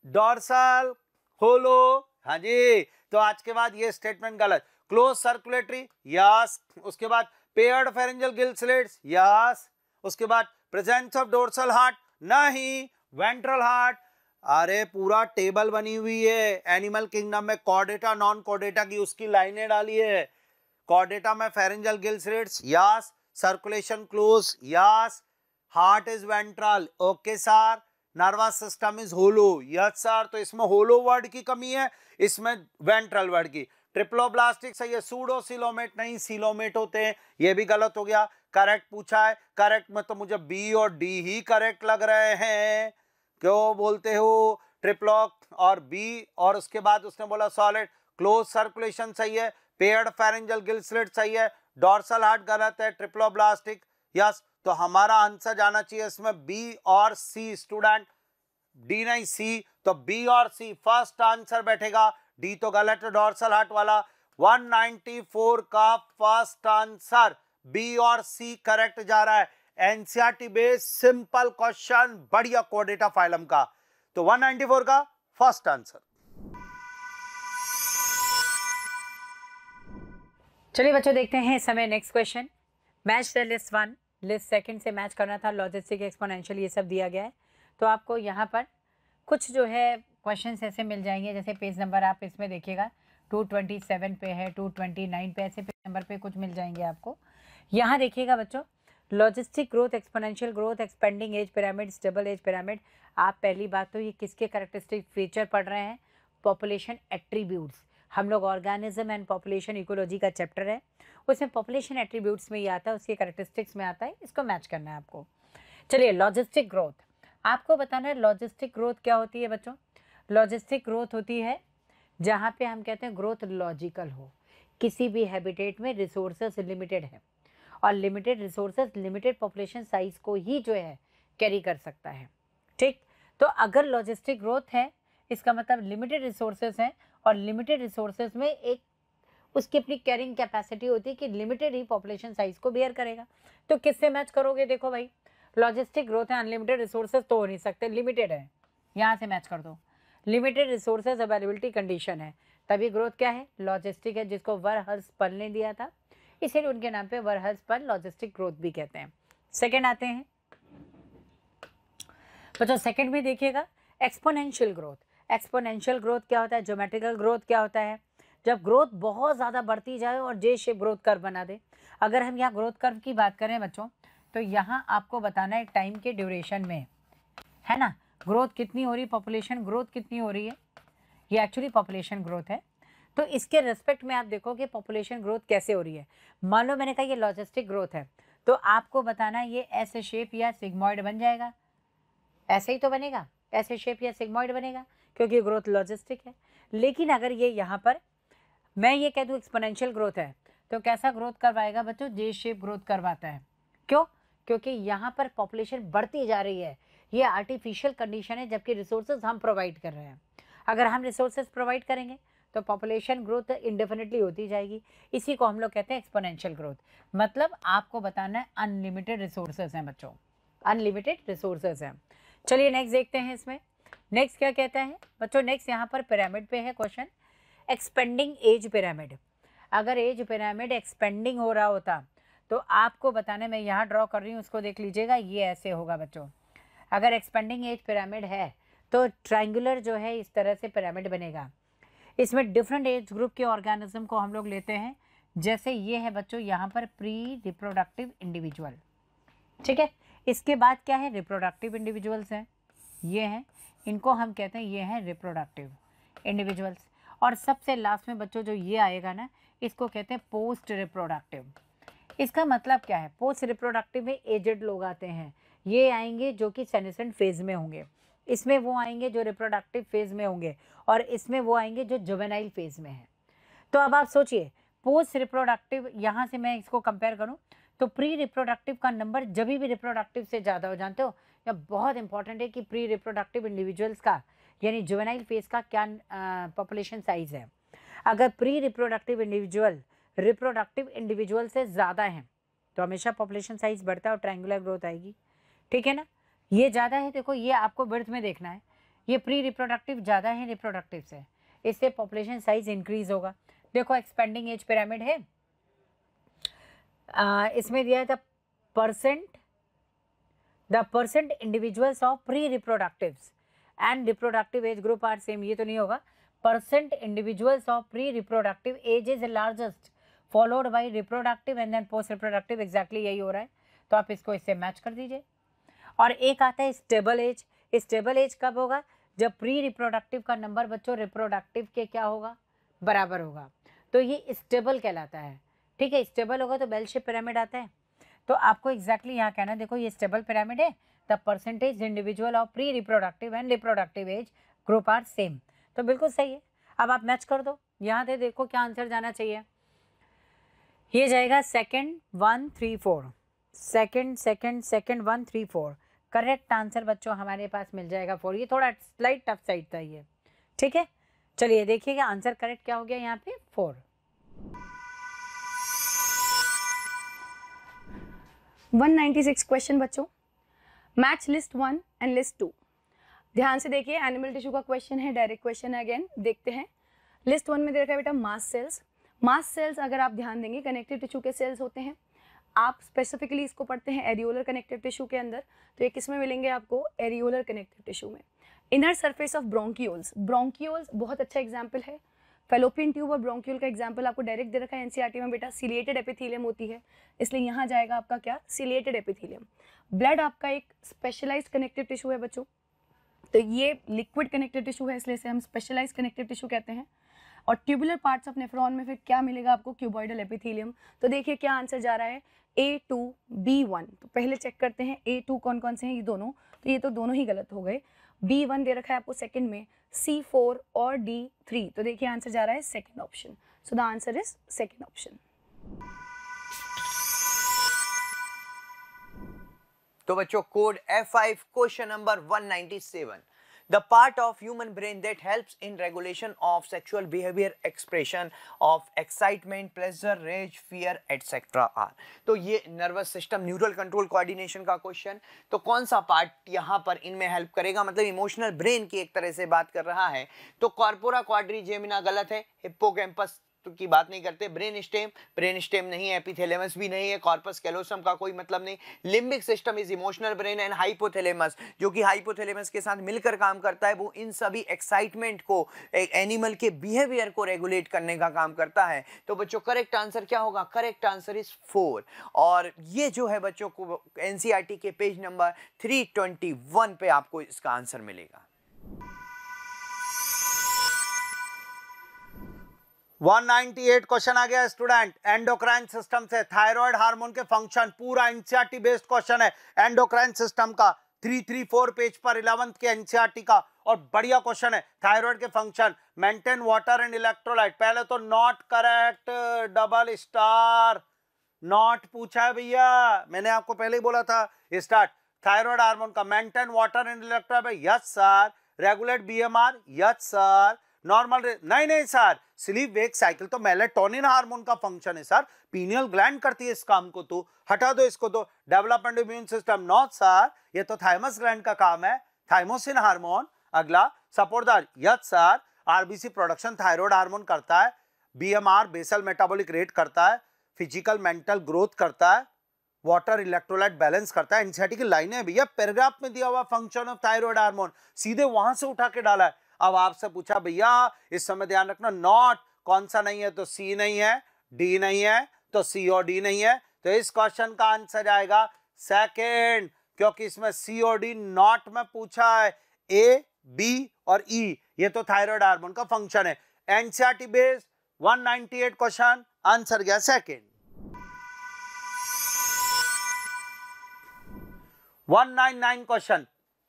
डॉर्सल होलो। हाँ जी, तो आज के बाद ये स्टेटमेंट गलत। Close circulatory, yes. उसके बाद paired pharyngeal gill slits, yes. उसके बाद प्रेजेंस ऑफ डोर्सल हार्ट, नहीं। वेंट्रल हार्ट, अरे पूरा टेबल बनी हुई है एनिमल किंगडम में। कोऑर्डिनेटर नॉन कोऑर्डिनेटर की उसकी लाइनें डाली है। कोऑर्डिनेटर में pharyngeal gill slits, yes. Circulation close, yes. Heart is ventral, okay sir. Nervous system is hollow, yes sir. तो इसमें होलो वर्ड की कमी है, इसमें वेंट्रल वर्ड की। ट्रिप्लोब्लास्टिक सही है, सूडो सिलोमेट नहीं, सिलोमेट होते हैं, ये भी गलत हो गया। करेक्ट पूछा है, करेक्ट में तो मुझे बी और डी ही करेक्ट लग रहे हैं। क्यों बोलते हो ट्रिप्लॉक और बी? और उसके बाद उसने बोला सॉलिड। क्लोज सर्कुलेशन सही है, पेयर्ड फेरेंजियल गिल स्लिट सही है, डॉर्सल हार्ट गलत है, ट्रिप्लोब्लास्टिक यस। तो हमारा आंसर जाना चाहिए इसमें बी और सी स्टूडेंट, डी नहीं सी। तो बी और सी फर्स्ट आंसर बैठेगा, डी तो गलत है डॉर्सल हार्ट वाला। 194 का फर्स्ट आंसर बी और सी करेक्ट जा रहा है। एनसीईआरटी बेस्ड सिंपल क्वेश्चन, बढ़िया कोऑर्डिनेटर फाइलम का। तो 194 का फर्स्ट आंसर। चलिए बच्चों देखते हैं इस समय next question. Match the list 1, list second से मैच करना था, लॉजिस्टिक, एक्सपोनेंशियल ये सब दिया गया है। तो आपको यहाँ पर कुछ जो है क्वेश्चंस ऐसे मिल जाएंगे, जैसे पेज नंबर आप इसमें देखिएगा 227 पे है, 229 पे, ऐसे पेज नंबर पे कुछ मिल जाएंगे आपको। यहाँ देखिएगा बच्चों, logistic growth, exponential growth, expanding age pyramid, stable age pyramid. आप पहली बात तो ये किसके कैरेक्टरिस्टिक फीचर पढ़ रहे हैं? Population attributes. हम लोग ऑर्गेनिज्म एंड पॉपुलेशन इकोलॉजी का चैप्टर है, उसमें पॉपुलेशन एट्रीब्यूट्स में ये आता है, उसके कैरेक्टरिस्टिक्स में आता है, इसको मैच करना है आपको। चलिए लॉजिस्टिक ग्रोथ, आपको बताना है लॉजिस्टिक ग्रोथ क्या होती है बच्चों। लॉजिस्टिक ग्रोथ होती है जहाँ पे हम कहते हैं ग्रोथ लॉजिकल हो। किसी भी हैबिटेट में रिसोर्सेज लिमिटेड है और limited resources limited population size को ही जो है कैरी कर सकता है। ठीक, तो अगर लॉजिस्टिक ग्रोथ है इसका मतलब लिमिटेड रिसोर्सेज हैं और लिमिटेड रिसोर्सेज में एक उसकी अपनी कैरिंग कैपेसिटी होती है कि लिमिटेड ही पॉपुलेशन साइज को बेयर करेगा। तो किससे मैच करोगे? देखो भाई, लॉजिस्टिक ग्रोथ है, अनलिमिटेड रिसोर्सेज तो हो नहीं सकते, लिमिटेड है, यहाँ से मैच कर दो। लिमिटेड रिसोर्सेज अवेलेबिलिटी कंडीशन है, तभी ग्रोथ क्या है? लॉजिस्टिक है, जिसको वरहल्सपन ने दिया था, इसीलिए उनके नाम पे वरहल्सपन लॉजिस्टिक ग्रोथ भी कहते हैं। सेकेंड आते हैं बच्चों, सेकेंड में देखिएगा एक्सपोनेंशियल ग्रोथ। एक्सपोनेंशियल ग्रोथ क्या होता है? ज्योमेट्रिकल ग्रोथ क्या होता है? जब ग्रोथ बहुत ज़्यादा बढ़ती जाए और जे शेप ग्रोथ कर्व बना दे। अगर हम यहाँ ग्रोथ कर्व की बात करें बच्चों, तो यहाँ आपको बताना है टाइम के ड्यूरेशन में, है ना, ग्रोथ कितनी हो रही, पॉपुलेशन ग्रोथ कितनी हो रही है, ये एक्चुअली पॉपुलेशन ग्रोथ है। तो इसके रेस्पेक्ट में आप देखो कि पॉपुलेशन ग्रोथ कैसे हो रही है। मान लो मैंने कहा ये लॉजिस्टिक ग्रोथ है, तो आपको बताना है ये ऐसे शेप या सिग्मॉइड बन जाएगा, ऐसे ही तो बनेगा, ऐसे शेप या सिग्मॉइड बनेगा क्योंकि ग्रोथ लॉजिस्टिक है। लेकिन अगर ये यहाँ पर मैं ये कह दूँ एक्सपोनेंशियल ग्रोथ है, तो कैसा ग्रोथ करवाएगा बच्चों? जे शेप ग्रोथ करवाता है। क्यों? क्योंकि यहाँ पर पॉपुलेशन बढ़ती जा रही है, ये आर्टिफिशियल कंडीशन है, जबकि रिसोर्सेज हम प्रोवाइड कर रहे हैं। अगर हम रिसोर्सेज प्रोवाइड करेंगे तो पॉपुलेशन ग्रोथ इंडेफिनेटली होती जाएगी, इसी को हम लोग कहते हैं एक्सपोनेंशियल ग्रोथ। मतलब आपको बताना है अनलिमिटेड रिसोर्सेज हैं बच्चों, अनलिमिटेड रिसोर्सेज हैं। चलिए नेक्स्ट देखते हैं इसमें, नेक्स्ट क्या कहता है बच्चों? नेक्स्ट यहाँ पर पिरामिड पे है क्वेश्चन, एक्सपेंडिंग एज पिरामिड। अगर एज पिरामिड एक्सपेंडिंग हो रहा होता तो आपको बताने, मैं यहाँ ड्रॉ कर रही हूँ, उसको देख लीजिएगा, ये ऐसे होगा बच्चों। अगर एक्सपेंडिंग एज पिरामिड है तो ट्रायंगुलर जो है इस तरह से पिरामिड बनेगा। इसमें डिफरेंट एज ग्रुप के ऑर्गेनिज्म को हम लोग लेते हैं, जैसे ये है बच्चों यहाँ पर प्री रिप्रोडक्टिव इंडिविजुअल, ठीक है। इसके बाद क्या है? रिप्रोडक्टिव इंडिविजुअल्स हैं, ये हैं, इनको हम कहते हैं ये हैं रिप्रोडक्टिव इंडिविजुअल्स। और सबसे लास्ट में बच्चों जो ये आएगा ना, इसको कहते हैं पोस्ट रिप्रोडक्टिव। इसका मतलब क्या है? पोस्ट रिप्रोडक्टिव में एजेड लोग आते हैं, ये आएंगे जो कि सेनेसेंट फेज में होंगे, इसमें वो आएंगे जो रिप्रोडक्टिव फेज में होंगे, और इसमें वो आएंगे जो जुवेनाइल फेज में है। तो अब आप सोचिए पोस्ट रिप्रोडक्टिव, यहाँ से मैं इसको कंपेयर करूँ तो प्री रिप्रोडक्टिव का नंबर जब भी रिप्रोडक्टिव से ज़्यादा हो, जानते हो या बहुत इंपॉर्टेंट है कि प्री रिप्रोडक्टिव इंडिविजुअल्स का यानी जुवेनाइल फेज का क्या पॉपुलेशन साइज है। अगर pre reproductive individual reproductive individual से ज़्यादा हैं तो हमेशा पॉपुलेशन साइज बढ़ता है और ट्रायंगुलर ग्रोथ आएगी, ठीक है ना। ये ज़्यादा है, देखो ये आपको बर्थ में देखना है, ये प्री रिप्रोडक्टिव ज़्यादा है रिप्रोडक्टिव से, इससे पॉपुलेशन साइज इंक्रीज होगा। देखो एक्सपेंडिंग एज पिरामिड है, इसमें दिया है the percent individuals of pre reproductives and reproductive age group are same, ये तो नहीं होगा। Percent individuals of pre reproductive age is largest followed by reproductive and then post reproductive, exactly यही हो रहा है, तो आप इसको इससे मैच कर दीजिए। और एक आता है स्टेबल एज। स्टेबल एज कब होगा? जब प्री रिप्रोडक्टिव का नंबर बच्चों रिप्रोडक्टिव के क्या होगा? बराबर होगा, तो ये स्टेबल कहलाता है, ठीक है। स्टेबल होगा तो बेल शेप पिरामिड आता है। तो आपको एग्जैक्टली यहाँ कहना है, देखो ये स्टेबल पिरामिड है, the percentage individual of pre reproductive and reproductive age group are same, तो बिल्कुल सही है। अब आप मैच कर दो, यहाँ से देखो क्या आंसर जाना चाहिए, ये जाएगा सेकंड 1 3 4, सेकंड 1 3 4। करेक्ट आंसर बच्चों हमारे पास मिल जाएगा 4। ये थोड़ा स्लाइट टफ साइड था ये, ठीक है। चलिए देखिएगा आंसर करेक्ट क्या हो गया यहाँ पे 4। 196 क्वेश्चन बच्चों, मैच लिस्ट 1 एंड लिस्ट 2। ध्यान से देखिए, एनिमल टिश्यू का क्वेश्चन है, डायरेक्ट क्वेश्चन है। अगेन देखते हैं, लिस्ट 1 में दे रखा है बेटा मास सेल्स। मास सेल्स अगर आप ध्यान देंगे कनेक्टिव टिश्यू के सेल्स होते हैं, आप स्पेसिफिकली इसको पढ़ते हैं एरियोलर कनेक्टिव टिश्यू के अंदर, तो ये किस में मिलेंगे आपको? एरियोलर कनेक्टिव टिश्यू में। Inner surface of bronchioles, bronchioles बहुत अच्छा एग्जाम्पल है, फेलोपियन ट्यूब और ब्रोंकियोल का एग्जाम्पल आपको डायरेक्ट दे रखा है एनसीईआरटी में बेटा। सिलिएटेड एपिथेलियम होती है, इसलिए यहाँ जाएगा आपका क्या? Ciliated epithelium. ब्लड आपका एक स्पेशलाइज्ड कनेक्टिव टिश्यू है बच्चों, तो ये लिक्विड कनेक्टिव टिश्यू है, इसलिए इसे हम स्पेशलाइज्ड कनेक्टिव टिश्यू कहते हैं। और ट्यूबुलर पार्ट्स ऑफ नेफ्रॉन में फिर क्या मिलेगा आपको? Cuboidal epithelium. तो देखिए क्या आंसर जा रहा है, A2 B1। तो पहले चेक करते हैं A2 कौन कौन से हैं, ये दोनों, तो ये तो दोनों ही गलत हो गए। B1 दे रखा है आपको सेकंड में, C4 और D3, तो देखिए आंसर जा रहा है second option. So the answer is second option. तो बच्चों code F5 question number 197, the part of human brain that helps in regulation of sexual behavior expression of excitement, pleasure, rage, fear etc. are। तो ये nervous system neural control coordination का question, तो कौन सा part यहाँ पर इनमें help करेगा, मतलब इमोशनल ब्रेन की एक तरह से बात कर रहा है। तो कॉर्पोरा क्वाड्रिजेमिना गलत है, हिप्पोकैम्पस की बात नहीं करते, ब्रेन स्टेम नहीं है, एपिथैलेमस भी नहीं है, कॉर्पस कैलोसम का कोई मतलब नहीं। Limbic system is emotional brain and hypothalamus, जो कि हाइपोथैलेमस के साथ मिलकर काम करता है, वो इन सभी एक्साइटमेंट को, एक एनिमल के बिहेवियर को रेगुलेट करने का काम करता है। तो बच्चों करेक्ट आंसर क्या होगा, करेक्ट आंसर इज 4। और ये जो है बच्चों को एनसीईआरटी के पेज नंबर 321 पे आपको इसका आंसर मिलेगा। 198 क्वेश्चन आ गया स्टूडेंट, एंडोक्राइन सिस्टम से थायराइड हार्मोन के फंक्शन, पूरा एनसीईआरटी बेस्ड क्वेश्चन है एंडोक्राइन सिस्टम का, 334 पेज पर 11th के एनसीईआरटी का, और बढ़िया क्वेश्चन है। थायराइड के function, maintain water and electrolyte, पहले तो not correct, double star, not पूछा है भैया, मैंने आपको पहले ही बोला था। स्टार्ट, थायराइड हार्मोन का maintain water and electrolyte, yes sir. Regulate BMR, yes sir. Normal, नहीं सर, स्लीप वेक साइकिल तो मेलेटोनिन हार्मोन का फंक्शन है सर, पीनियल ग्लैंड करती है इस काम को, तो हटा दो इसको। तो development immune system, not sir, ये तो थाइमस ग्लैंड का काम है, थाइमोसिन हार्मोन। अगला सपोर्टदार, yes sir. RBC production thyroid hormone करता है, बीएमआर बेसल मेटाबॉलिक रेट करता है, फिजिकल मेंटल ग्रोथ करता है, वाटर इलेक्ट्रोलाइट बैलेंस करता है। एनसीईआरटी की लाइनें भैया पैराग्राफ में दिया हुआ फंक्शन ऑफ थायराइड हार्मोन, सीधे वहां से उठा के डाला है। अब आपसे पूछा भैया इस समय ध्यान रखना, नॉट कौन सा नहीं है, तो सी नहीं है, डी नहीं है, तो सी और डी नहीं है, तो इस क्वेश्चन का आंसर आएगा सेकंड, क्योंकि इसमें सी और डी नॉट में पूछा है। ए, बी और ई ये तो थायराइड हार्मोन का फंक्शन है। एनसीईआरटी बेस्ड 198 क्वेश्चन, आंसर गया सेकंड। 199 क्वेश्चन,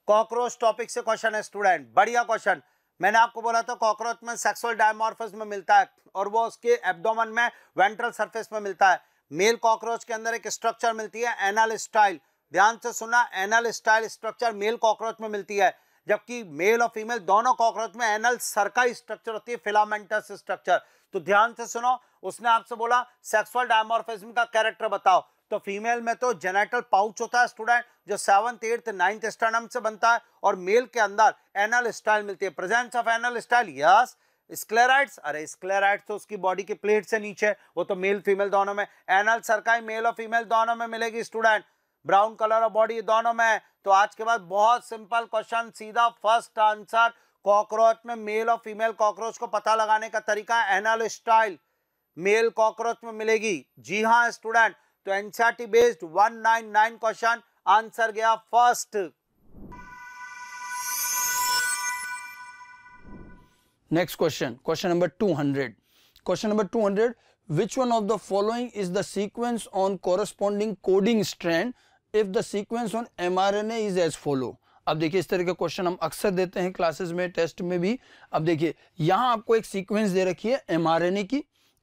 कॉकरोच टॉपिक से क्वेश्चन है स्टूडेंट, बढ़िया क्वेश्चन। मैंने आपको बोला था कॉकरोच में सेक्सुअल डायमॉर्फिज्म में मिलता है, और वो उसके एब्डोमेन में वेंट्रल सरफेस में मिलता है। मेल कॉकरोच के अंदर एक स्ट्रक्चर मिलती है एनल स्टाइल, ध्यान से सुना, anal style structure male cockroach में मिलती है, जबकि मेल और फीमेल दोनों कॉकरोच में एनल सर्काई स्ट्रक्चर होती है, फिलामेंटस स्ट्रक्चर। तो ध्यान से सुनो, उसने आपसे बोला सेक्सुअल डायमॉर्फिज्म का कैरेक्टर बताओ, तो फीमेल में तो जेनेटल पाउच होता है स्टूडेंट, जो 7th 8th 9th स्टर्नम से बनता है, और मेल के अंदर एनल स्टाइल मिलती है। Presence of anal style, yes. Sclereids, अरे स्क्लेराइड्स तो उसकी बॉडी के प्लेट से नीचे, वो तो मेल फीमेल दोनों में। एनल सर्काई मेल और फीमेल दोनों में मिलेगी स्टूडेंट, ब्राउन कलर और बॉडी दोनों में। तो आज के बाद बहुत सिंपल क्वेश्चन, सीधा फर्स्ट आंसर। कॉकरोच में मेल और फीमेल कॉकरोच को पता लगाने का तरीका एनल स्टाइल मेल कॉकरोच में मिलेगी। जी हाँ स्टूडेंट, तो एनसीईआरटी बेस्ड 199 क्वेश्चन, आंसर गया first. Next question, question number 200। Question number 200, which one of the following is the sequence on corresponding coding strand if the sequence on mRNA is as follow। अब देखिए इस तरह के question हम अक्सर देते हैं क्लासेस में, टेस्ट में भी। अब देखिए यहाँ आपको एक सीक्वेंस दे रखी है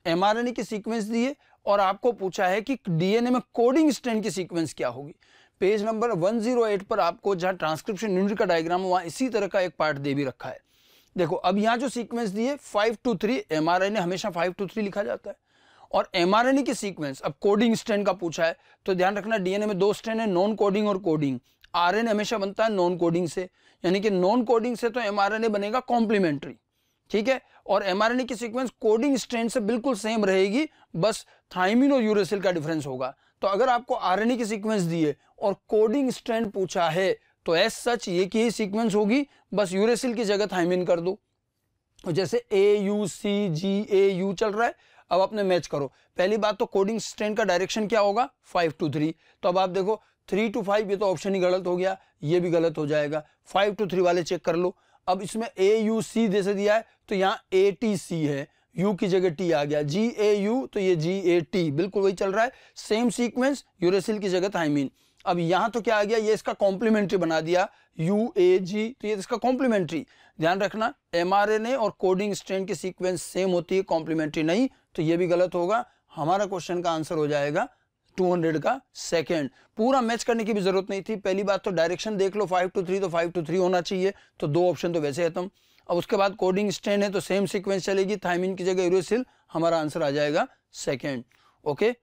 mRNA की सीक्वेंस दी है, और आपको पूछा है कि डीएनए में कोडिंग स्ट्रैंड की सीक्वेंस क्या होगी। पेज नंबर 108 पर आपको जहां ट्रांसक्रिप्शन यूनिट का डायग्राम है, वहां इसी तरह का एक पार्ट दे भी रखा है। देखो अब यहाँ जो सीक्वेंस दी है 5 to 3, mRNA हमेशा 5 to 3 लिखा जाता है, और mRNA की सीक्वेंस अब कोडिंग स्ट्रैंड का पूछा है, तो ध्यान रखना डीएनए में 2 स्ट्रैंड है, नॉन कोडिंग और कोडिंग। आरएनए हमेशा बनता है नॉन कोडिंग से, यानी कि नॉन कोडिंग से तो mRNA बनेगा कॉम्प्लीमेंट्री, ठीक है। और mRNA की सीक्वेंस कोडिंग स्ट्रैंड से बिल्कुल सेम रहेगी, बस थाइमिन और यूरेसिल का डिफरेंस होगा। तो अगर आपको आरएनए की सीक्वेंस दी है और कोडिंग स्ट्रैंड पूछा है, तो एज सच ये की सीक्वेंस होगी, बस यूरेसिल की जगह थाइमिन कर दो। जैसे AUCGAU चल रहा है, अब आपने मैच करो। पहली बात तो कोडिंग स्ट्रैंड का डायरेक्शन क्या होगा, 5 to 3। तो अब आप देखो 3 to 5, ये तो ऑप्शन ही गलत हो गया, ये भी गलत हो जाएगा। 5 to 3 वाले चेक कर लो। अब इसमें AUC जैसे दिया है, तो यहाँ ATC है, यू की जगह टी आ गया, GAU तो ये GAT, बिल्कुल वही चल रहा है, सेम सीक्वेंस, यूरेसिल की जगह थायमीन। अब यहाँ तो क्या आ गया, ये इसका कॉम्प्लीमेंट्री बना दिया UAG, तो ये इसका कॉम्प्लीमेंट्री। ध्यान रखना mRNA और कोडिंग स्ट्रेन की सीक्वेंस सेम होती है, कॉम्प्लीमेंट्री नहीं, तो ये भी गलत होगा। हमारा क्वेश्चन का आंसर हो जाएगा 200 का सेकंड। पूरा मैच करने की भी जरूरत नहीं थी। पहली बात तो डायरेक्शन देख लो, 5 to 3 तो 5 to 3 होना चाहिए, तो 2 ऑप्शन तो वैसे खत्म। अब उसके बाद कोडिंग स्ट्रेन है तो सेम सीक्वेंस चलेगी, थायमीन की जगह यूरेसिल, हमारा आंसर आ जाएगा सेकंड। ओके।